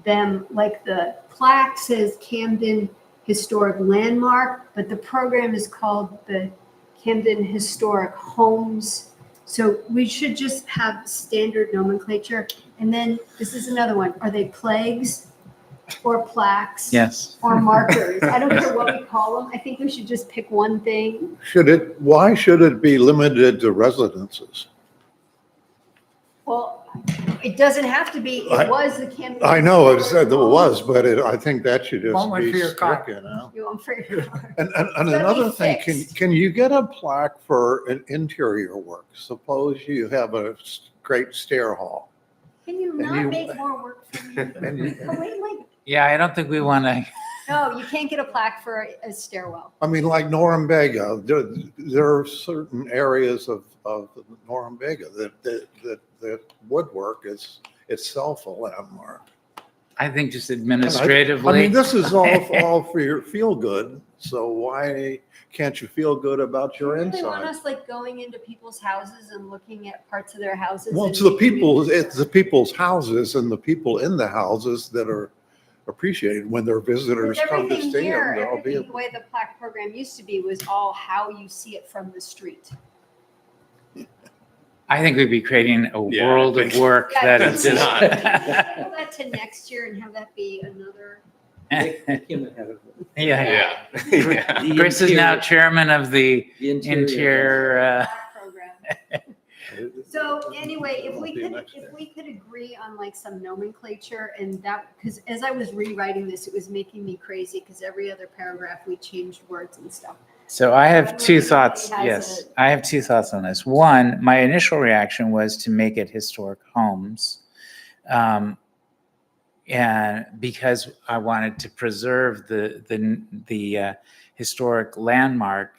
them, like the plaque says Camden Historic Landmark, but the program is called the Camden Historic Homes. So we should just have standard nomenclature. And then this is another one. Are they plagues or plaques? Yes. Or markers? I don't care what we call them. I think we should just pick one thing. Why should it be limited to residences? Well, it doesn't have to be. It was the Camden. I know it Historic was, Home. but I think that should just One word be for your car. stricken out. You want for your car. And Gotta be another thing, fixed. can you get a plaque for an interior work? Suppose you have a great stair hall. Can you And not you- make more work for me? And you- Oh, wait, like, Yeah, I don't think we want to. no, you can't get a plaque for a stairwell. I mean, like Norumbega, there are certain areas of Norumbega that woodwork is itself a landmark. I think just I administratively. mean, this is all for your feel good, so why can't you feel good about your You really want inside? us like going into people's houses and looking at parts of their houses? Well, and it's the making people, it's the people's houses and the people in the houses that are appreciated when their visitors With come to everything see here, them. They'll everything, be, the way the plaque program used to be was all how you see it from the street. I think we'd be creating a Yeah, I world of think- work Yeah, that can is we just. table that to next year and have that be another? Yeah. Yeah. The Chris is now interior- chairman of the the interior. plaque program. So anyway, if That'll we be could, next year. if we could agree on like some nomenclature and that, because as I was rewriting this, it was making me crazy because every other paragraph we changed words and stuff. So I I have don't know two if anybody thoughts. has Yes, a- I have two thoughts on this. One, my initial reaction was to make it historic homes. And because I wanted to preserve the historic landmark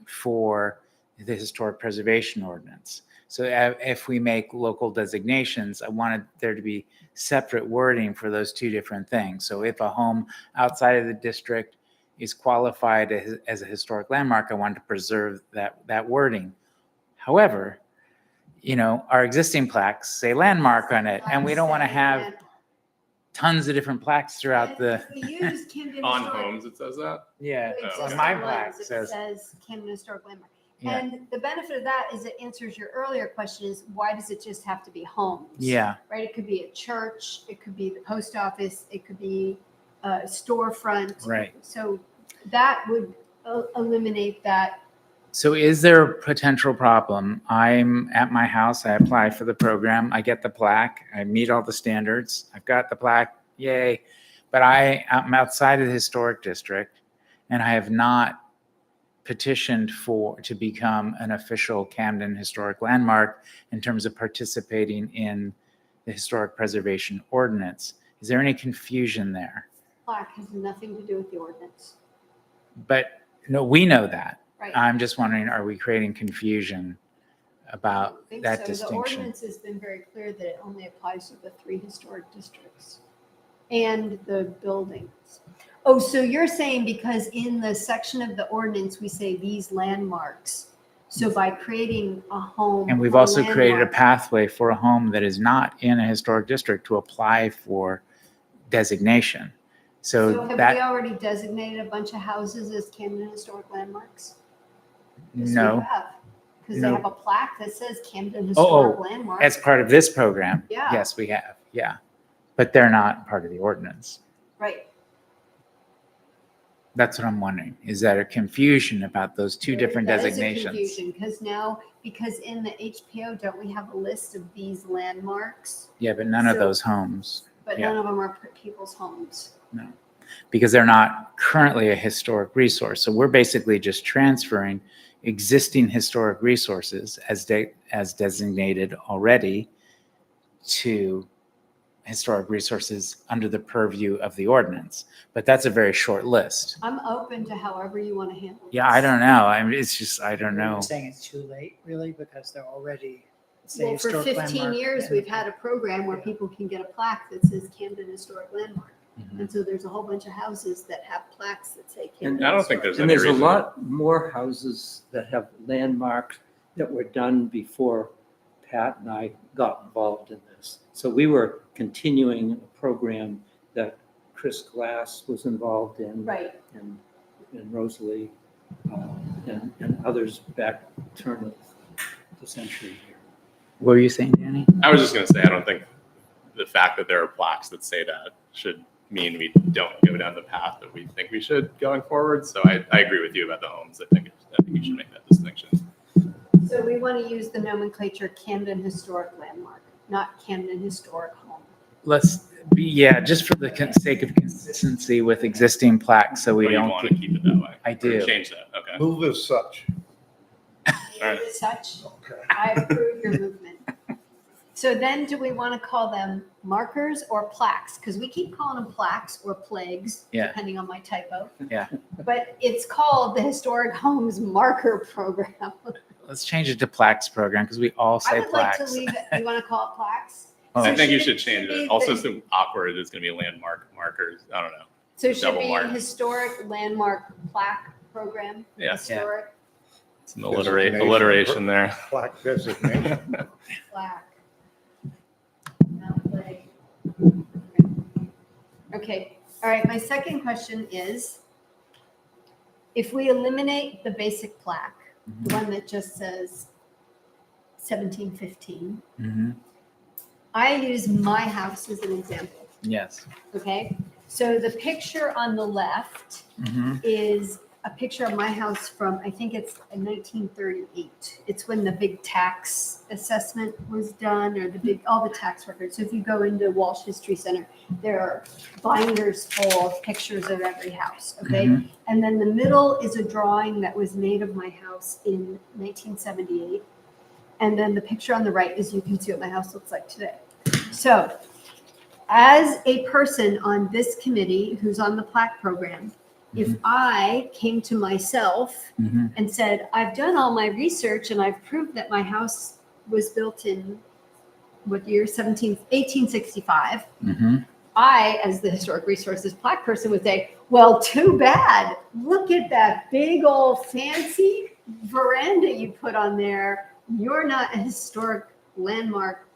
for the historic preservation ordinance. So if we make local designations, I wanted there to be separate wording for those two different things. So if a home outside of the district is qualified as a historic landmark, I wanted to preserve that wording. However, our existing plaques say landmark on it, and we don't want to have tons of different plaques throughout the, If we use Camden On Historic- homes, it says that. yeah. It Oh, says My on plaque ones, it says, Camden Historic Landmark. yeah, And the benefit of that is it answers your earlier question is why does it just have to be homes? yeah. Right? It could be a church, it could be the post office, it could be a storefront. Right. So that would eliminate that. So is there a potential problem? I'm at my house, I apply for the program, I get the plaque, I meet all the standards, I've got the plaque, yay. But I'm outside of the historic district and I have not petitioned to become an official Camden Historic Landmark in terms of participating in the historic preservation ordinance. Is there any confusion there? Plaque has nothing to do with the ordinance. But no, we know that. Right. I'm just wondering, are we creating confusion I about don't think that so. The distinction? ordinance has been very clear that it only applies to the 3 historic districts and the buildings. Oh, so you're saying because in the section of the ordinance, we say these landmarks. So by creating a home. And we've a also created a landmark- pathway for a home that is not in a historic district to apply for designation. So So have we that, already designated a bunch of houses as Camden Historic Landmarks? Yes, we no, have. Because they No. have a plaque that says Camden Oh, Historic Landmark. as part of this program. Yeah. Yes, we have, yeah. But they're not part of the ordinance. Right. That's what I'm wondering. Is that a confusion about those two different designations? Because now, because in the HPO, don't we have a list of these landmarks? Yeah, but none of So- those homes, But Yeah. none of them are people's homes. because they're not currently a historic resource. So we're basically just transferring existing historic resources as designated already to historic resources under the purview of the ordinance. But that's a very short list. I'm open to however you want to handle it. Yeah, I don't know. I mean, it's just, I don't know. You're saying it's too late, really, because they're already, say, Well, for historic 15 landmark years, and- we've had a program where people can get a plaque that says Camden Historic Landmark. Mhm. And so there's a whole bunch of houses that have plaques that say And Camden. I don't think there's And any there's a reason. lot more houses that have landmarks that were done before Pat and I got involved in this. So we were continuing a program that Chris Glass was involved in. Right. And Rosalie, and others back turn of the century here. What were you saying, Danny? I was just going to say, I don't think the fact that there are plaques that say that should mean we don't go down the path that we think we should going forward. So I agree with you about the homes. I think you should make that distinction. So we want to use the nomenclature Camden Historic Landmark, not Camden Historic Home. Just for the sake of consistency with existing plaques, so we But you don't want to get, keep it that way. I Or do. change that. Okay. Move as such. right. As such, Okay. I approve your movement. So then do we want to call them markers or plaques? Because we keep calling them plaques or plagues, Yeah. depending on my typo. Yeah. But it's called the Historic Homes Marker Program. let's change it to plaques program because we all I say would like to plaques. leave it, you want to call it plaques? Oh. I think you should should change be it. Also, the- so awkward. It's going to be landmark markers. I don't know. So it should Double be mark. Historic Landmark Plaque Program? Yeah. Historic It's an Designation. alliteration there. Plaque designation. Plaque. Not flag. Okay, all right, my second question is, if we eliminate the basic plaque, the one that just says 1715, Mhm. I use my house as an example, Yes. okay? So the picture on the left Mhm. is a picture of my house from, I think it's 1938. It's when the big tax assessment was done, or all the tax records. So if you go into Walsh History Center, there are binders full of pictures of every house, okay? Mhm. And then the middle is a drawing that was made of my house in 1978. And then the picture on the right is, you can see what my house looks like today. So as a person on this committee who's on the plaque program, if I came to myself Mhm. and said, I've done all my research and I've proved that my house was built in what year, 1865, Mhm. I, as the historic resources plaque person, would say, well, too bad. Look at that big old fancy veranda you put on there. You're not a historic landmark.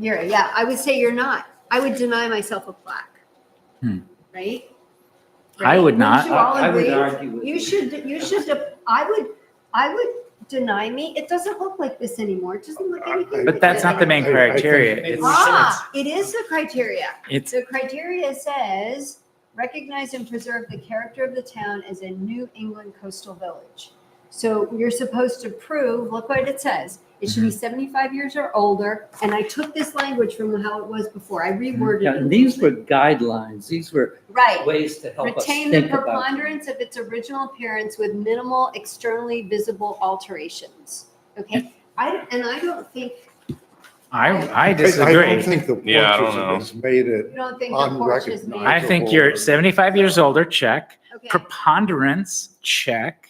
Yeah, I would say you're not. I would deny myself a plaque. Hmm. Right? I would Wouldn't not. you all I would agree? argue with You should, I would deny me. It doesn't look like this anymore. It doesn't look anything But like that's this not the main anymore. criteria. think- It's, Ah, it is the criteria. it's, The criteria says, recognize and preserve the character of the town as a New England coastal village. So you're supposed to prove, look what it says. It should be 75 years or older. And I took this language from how it was before. I reworded Yeah, it. and these were guidelines, these were Right. ways to help us Retain the think about. preponderance of its original appearance with minimal externally visible alterations. Okay? I don't think, I I disagree. don't think the Yeah, I don't porches know. has made you it. don't think the porch is made. I think you're 75 years older, check. Okay. Preponderance, check.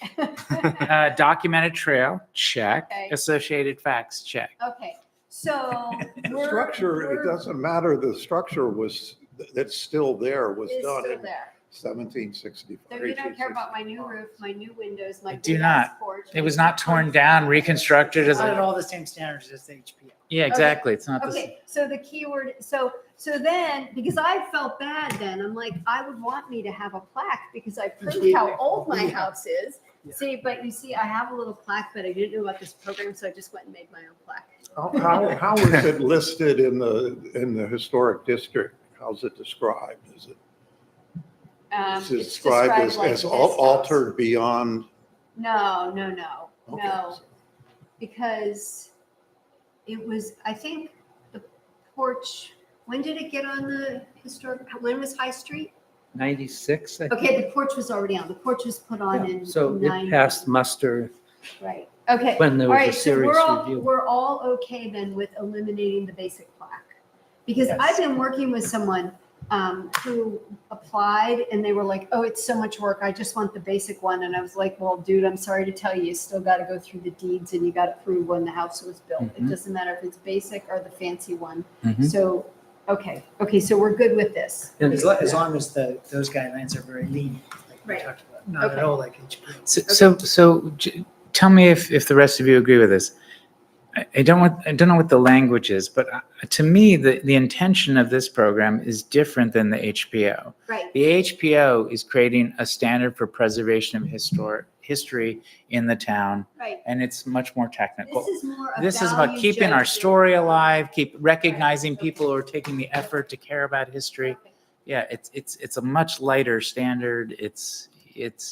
Documented trail, check. Okay. Associated facts, check. Okay, so. The we're- structure, it we're- doesn't matter, the structure that's still there was Is done still in there. 1765. So you don't care about my new roof, my new windows, my I do big ass not. porch. It was not torn down, reconstructed as Not at a, all the same standards as the HPO. yeah, exactly. It's not the, Okay, so the keyword, so then, because I felt bad then, I'm like, I would want me to have a plaque because I proved how old my house is. Yeah. See, but you see, I have a little plaque, but I didn't know about this program, so I just went and made my own plaque. How is it listed in the historic district? How's it described? Is it It's described like as this house. altered beyond? No, Okay. because it was, I think the porch, when did it get on the historic, when was High Street? 96, I think. Okay, the porch was already on, the porch was put on Yeah, in so it 90. passed muster Right, okay. when there All was a right, so serious review. we're all okay then with eliminating the basic plaque. Because Yes. I've been working with someone who applied and they were like, oh, it's so much work. I just want the basic one. And I was like, well, dude, I'm sorry to tell you, you still got to go through the deeds and you got to prove when the house was built. It Mhm. doesn't matter if it's basic or the fancy one. Mhm. So, okay, so we're good with this. And- As long as those guidelines are very lenient, like we Right. talked about, not Okay. at all like HP. So tell me if the rest of you agree with this. I don't know what the language is, but to me, the intention of this program is different than the HPO. Right. The HPO is creating a standard for preservation of history in the town, Right. and it's much more technical. This is more a This is about value keeping our judgment. story alive, keep recognizing Right. people who are taking the effort to care about history. Okay. Yeah, it's a much lighter standard.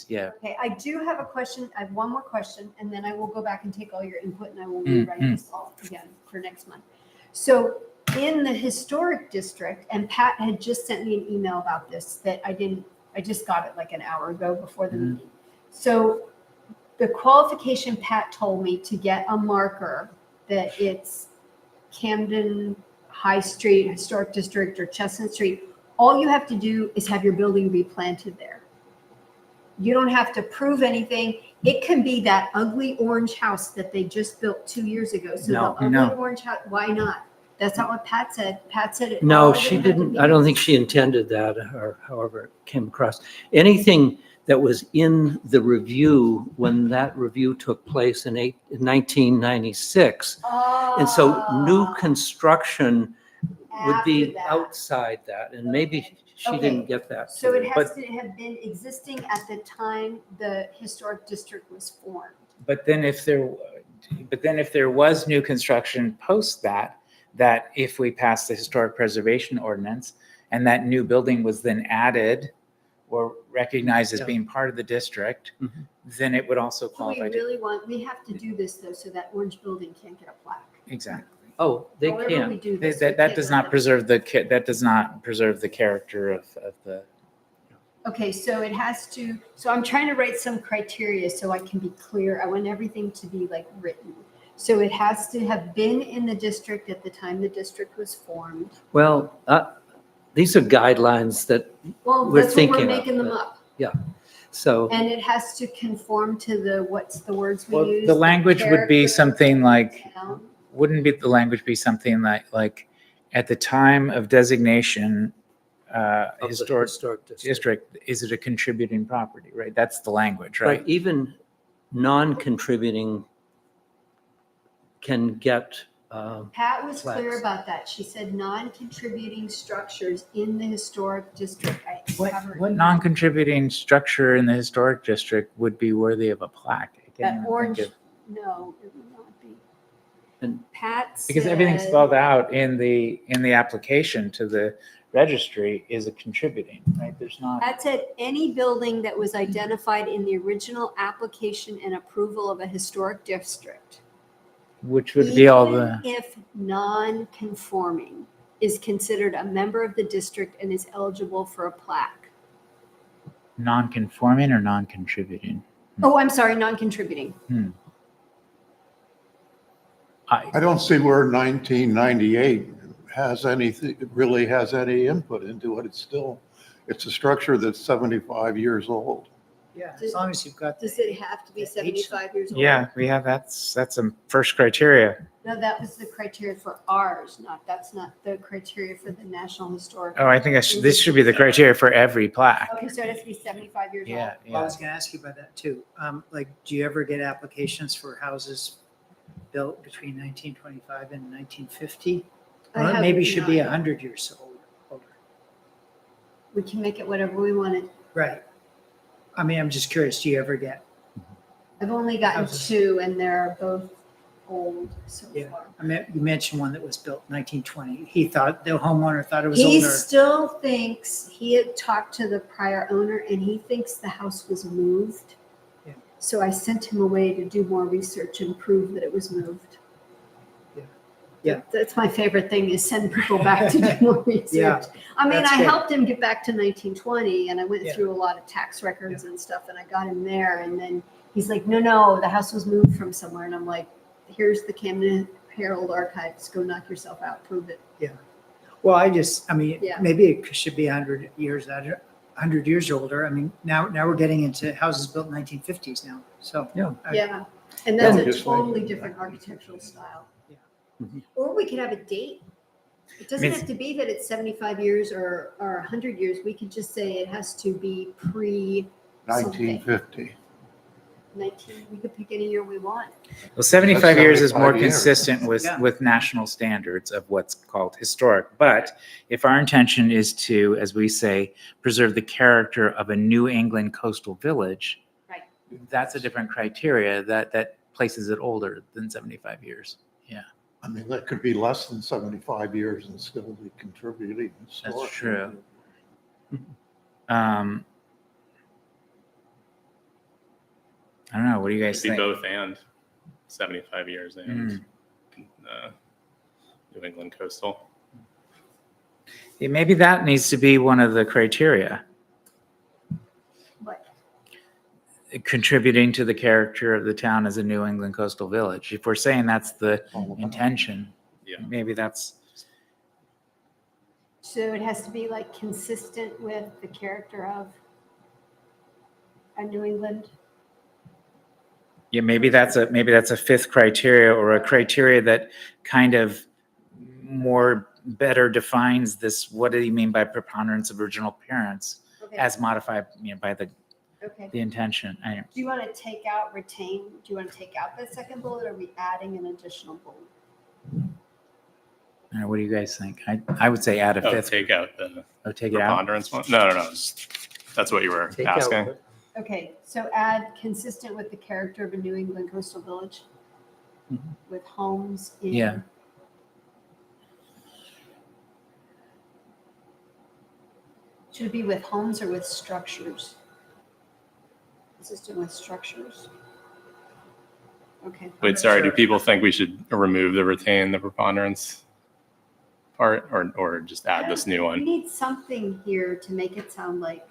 Yeah. Okay, I do have a question. I have one more question, and then I will go back and take all your input and I will Mm, rewrite this all again for next month. So in the historic district, and Pat had just sent me an email about this that I just got it like an hour ago before the meeting. So the qualification Pat told me to get a marker that it's Camden High Street Historic District or Chestnut Street, all you have to do is have your building replanted there. You don't have to prove anything. It can be that ugly orange house that they just built 2 years ago. So No. the ugly No. orange house, why not? That's not what Pat said. Pat said it. No, all she the didn't. I don't think she intended that, or however it came across. Anything that was in the review when that review took place in 1996. And so new Ah, construction would after be that. outside that, and maybe she Okay. didn't get that. So it But has to have been existing at the time the historic district was formed. But then if there was new construction post that if we passed the historic preservation ordinance and that new building was then added or recognized as Yeah. being part of the district, Mhm. then it would also Do we qualify to. really we have to do this though, so that orange building can't get a plaque. Exactly. Oh, they However we can. do this, we That can't does let not them- preserve that does not preserve the character of the. Okay, so it has to, so I'm trying to write some criteria so I can be clear. I want everything to be like written. So it has to have been in the district at the time the district was formed. Well, these are guidelines that, Well, We're that's what we're thinking of making them it. up. so, And it has to conform to the, what's the words we Well, use? the language would be character something like, of the town. wouldn't be the language be something like at the time of designation, of the historic district. district, is it a contributing property, right? That's the language, But right? even non-contributing can get, Pat was clear Flags. about that. She said non-contributing structures in the historic district. I have her What email. non-contributing structure in the historic district would be worthy of a plaque? I can't That even think orange, of- no, it would not be. And- Pat Because everything's said- spelled out in the application to the registry is a contributing, right? There's not. Pat said any building that was identified in the original application and approval of a historic district. Which would be all even the, If non-conforming is considered a member of the district and is eligible for a plaque. non-conforming or non-contributing? Oh, I'm sorry, non-contributing. I don't see where 1998 has anything, really has any input into it. It's a structure that's 75 years old. Yeah, as long as you've got. Does the- it have to be the 75 years old? Yeah, we have, that's a first criteria. No, that was the criteria for ours, that's not the criteria for the National Historic. Oh, I think this should be the criteria for every plaque. Okay, so it has to be 75 years old. Yeah, I yeah. was gonna ask you about that too. Like, do you ever get applications for houses built between 1925 and 1950? I Well, have maybe should be not. 100 years older. We can make it whatever we wanted. Right. I mean, I'm just curious, do you ever get, I've only gotten Houses. 2 and they're both old so Yeah. far. I mean, you mentioned one that was built 1920. The homeowner thought it was He older. still thinks, he had talked to the prior owner and he thinks the house was moved. Yeah. So I sent him away to do more research and prove that it was moved. Yeah. Yeah. That's my favorite thing is send people back to do more research. Yeah, I mean, that's I good. helped him get back to 1920 and I went Yeah. through a lot of tax records and stuff and I got him there. And then he's like, no, the house was moved from somewhere. And I'm like, here's the Camden Herald Archives. Go knock yourself out. Prove it. Well, I mean, Yeah. maybe it should be 100 years, 100 years older. I mean, now we're getting into houses built in 1950s now, so. Yeah. Yeah, and that's Yeah, a just totally like- different architectural style. Yeah. Mhm. Or we could have a date. It doesn't Means- have to be that it's 75 years or 100 years. We could just say it has to be pre 1950. 19. We could pick any year we want. Well, 75 years is more 75 years. consistent with, Yeah. with national standards of what's called historic. But if our intention is to, as we say, preserve the character of a New England coastal village, Right. that's a different criteria that places it older than 75 years. Yeah, I mean, that could be less than 75 years and still be contributing. that's true. I don't know. What do you guys It'd be think? both and 75 years and New England coastal. Yeah, maybe that needs to be one of the criteria, But contributing to the character of the town as a New England coastal village. If we're saying that's the intention, Yeah. maybe that's, so it has to be like consistent with the character of a New England. yeah, maybe that's a fifth criteria or a criteria that kind of more better defines this. What do you mean by preponderance of original appearance Okay. as modified, by the Okay. intention? I Do you want to take out retain? Do you want to take out that second bullet, or are we adding an additional bullet? don't know, what do you guys think? I would say add a Oh, fifth. take out the Take it out. preponderance one? No. That's what you were Take out asking. the- Okay, so add consistent with the character of a New England coastal village Mhm. with homes in. Yeah. Should it be with homes or with structures? Consistent with structures. Okay. Wait, sorry. Do people think we should remove the retain the preponderance part, or just add this new We one? need something here to make it sound like,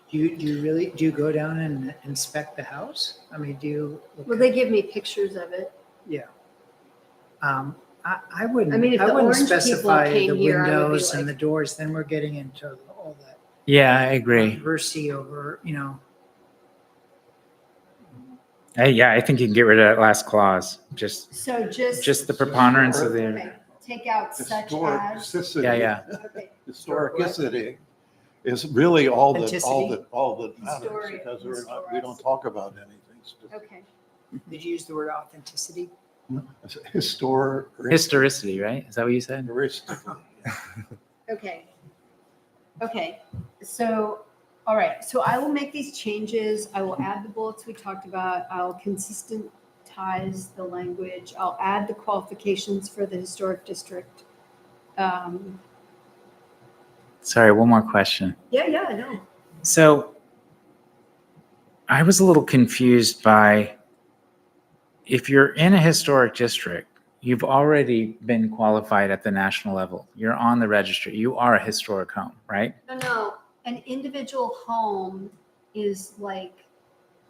Do you go down and inspect the house? I mean, do you? look well, at- they give me pictures of it. Yeah. I wouldn't, I mean, if I the wouldn't orange people specify came the here, I would be windows and the like- doors, then we're getting into all that Yeah, I agree. controversy over, Yeah, I think you can get rid of that last clause. So Just the preponderance of the, Okay, take out such as. Historicity. yeah. Okay, Historicity is really all that Authenticity. matters, Historic- because we don't talk about anything. okay. did you use the word authenticity? historicity, right? Is that what you said? Okay. Okay, so, all right, so I will make these changes. I will add the bullets we talked about. I'll consistentize the language. I'll add the qualifications for the historic district. Sorry, one more question. Yeah, I know. So I was a little confused by, if you're in a historic district, you've already been qualified at the national level. You're on the registry. You are a historic home, right? No, an individual home is like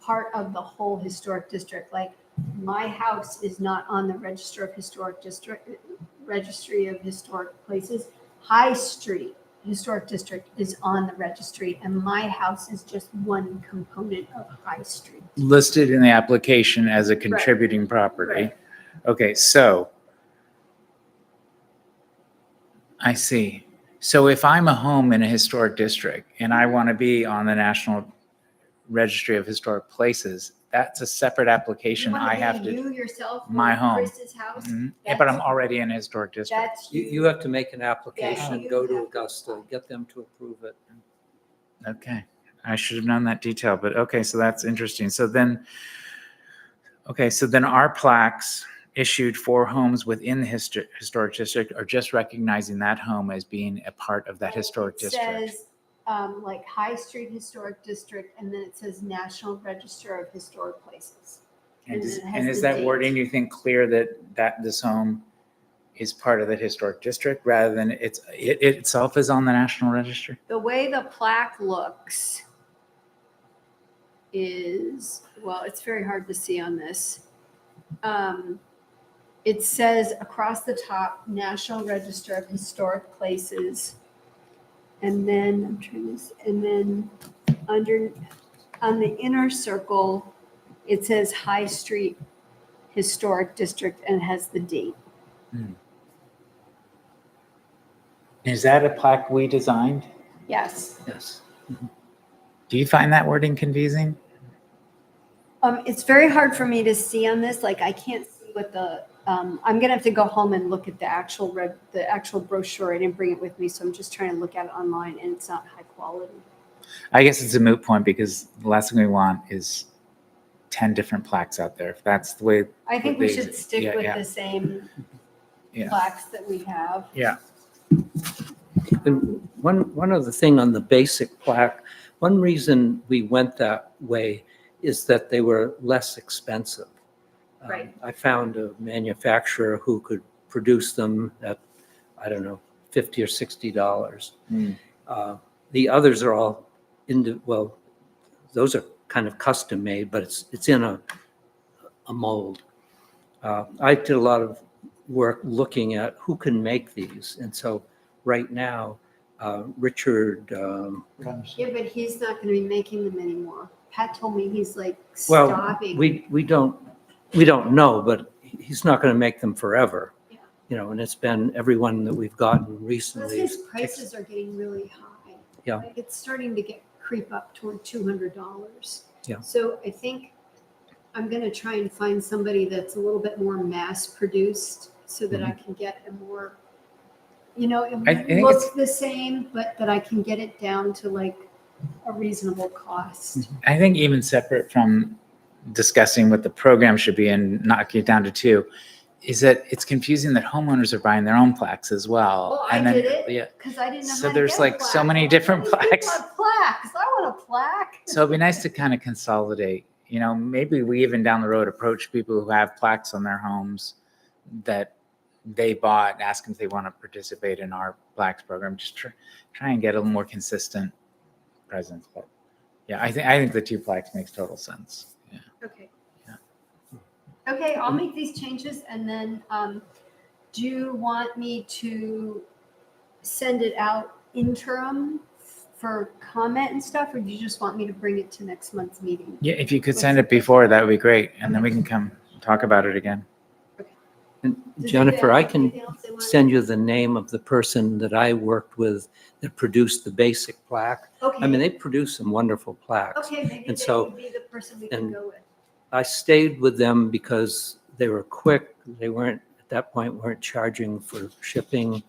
part of the whole historic district. Like my house is not on the registry of historic places. High Street Historic District is on the registry, and my house is just one component of High Street. Listed in the application as a contributing property. Right. Okay, so I see. So if I'm a home in a historic district and I want to be on the National Registry of Historic Places, that's a separate application. You wanna I be have to. you yourself, my like home. Chris's house. Mhm. Yeah, but I'm already in a historic district. That's You have to make an application, you go to have to Augusta, apply. get them to approve it. Okay, I should have known that detail, but okay, so that's interesting. So then our plaques issued for homes within the historic district are just recognizing that home as being a part of that historic It district. says, like High Street Historic District, and then it says National Register of Historic Places. And is, it has and is the that date. wording, you think, clear that this home is part of the historic district rather than it itself is on the National Register? The way the plaque looks is, well, it's very hard to see on this. it says across the top, National Register of Historic Places. And then I'm trying to, and then under, on the inner circle, it says High Street Historic District and has the date. Is that a plaque we designed? Yes. Yes. Do you find that wording confusing? It's very hard for me to see on this. Like I can't see what the, I'm gonna have to go home and look at the actual the actual brochure. I didn't bring it with me, so I'm just trying to look at it online and it's not high quality. I guess it's a moot point because the last thing we want is 10 different plaques out there. If that's the way, I think we What should days? stick Yeah, with yeah. the same Yeah. plaques that we have. yeah. And one other thing on the basic plaque, one reason we went that way is that they were less expensive. Right. I found a manufacturer who could produce them at, I don't know, $50 or $60. Hmm. The others are all well, those are kind of custom made, but it's in a mold. I did a lot of work looking at who can make these, and so right now, Richard. Yeah, but he's not gonna be making them anymore. Pat told me he's like Well, stopping. we don't know, but he's not going to make them forever. Yeah. You know, and it's been everyone that we've gotten Plus recently. his prices are getting really high. Yeah. Like it's starting to creep up toward $200. Yeah. So I think I'm gonna try and find somebody that's a little bit more mass produced so that I can get a more, you know, I it think looks the same, but that I can get it down to like a reasonable cost. I think even separate from discussing what the program should be and knocking it down to 2, is that it's confusing that homeowners are buying their own plaques as well. Well, I And then- did it. Yeah. Cause I didn't know So how to there's get a like so plaque. many I'm different like, plaques. "People have plaques. I want a plaque. So it'd be nice to kind of consolidate, you know, maybe we even down the road approach people who have plaques on their homes that they bought, ask them if they want to participate in our plaques program, just try and get a little more consistent presence. But yeah, I think the 2 plaques makes total sense. Yeah. Okay. Yeah. Okay, I'll make these changes and then, do you want me to send it out interim for comment and stuff, or do you just want me to bring it to next month's meeting? Yeah, if you could send it before, that would be great. And then we can come talk about it again. And Does Jennifer, anybody I have can anything else they want? send you the name of the person that I worked with that produced the basic plaque. Okay. I mean, they produce some wonderful plaques. Okay, maybe and they so- would be the person we can and- go with. I stayed with them because they were quick. They weren't, at that point, weren't charging for shipping.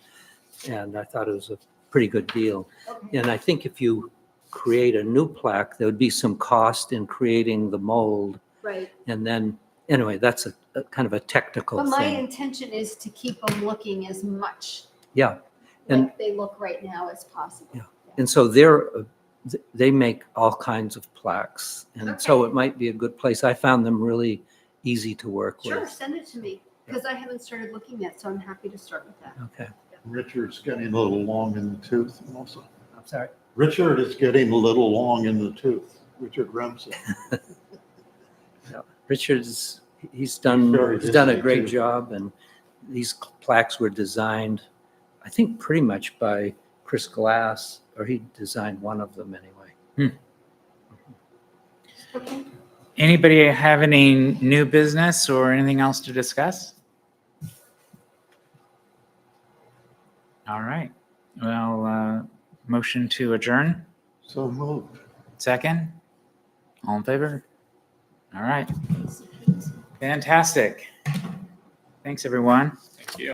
And I thought it was a pretty good deal. Okay. And I think if you create a new plaque, there would be some cost in creating the mold. Right. And then, anyway, that's a kind of a technical But my thing. intention is to keep them looking as much Yeah. And- like they look right now as possible. Yeah. And so they make all kinds of plaques. And so Okay. it might be a good place. I found them really easy to work Sure, with. send it to me, because I haven't started looking yet, so I'm happy to start with that. Okay. Richard's getting a little long in the tooth also. I'm sorry. Richard is getting a little long in the tooth, Richard Remsen. Richard's, he's Very done a history, great too. job, and these plaques were designed, I think, pretty much by Chris Glass, or he designed one of them anyway. Okay. Anybody have any new business or anything else to discuss? All right. Well, motion to adjourn. So moved. Second. All in favor? All right. Fantastic. Thanks, everyone. Thank you.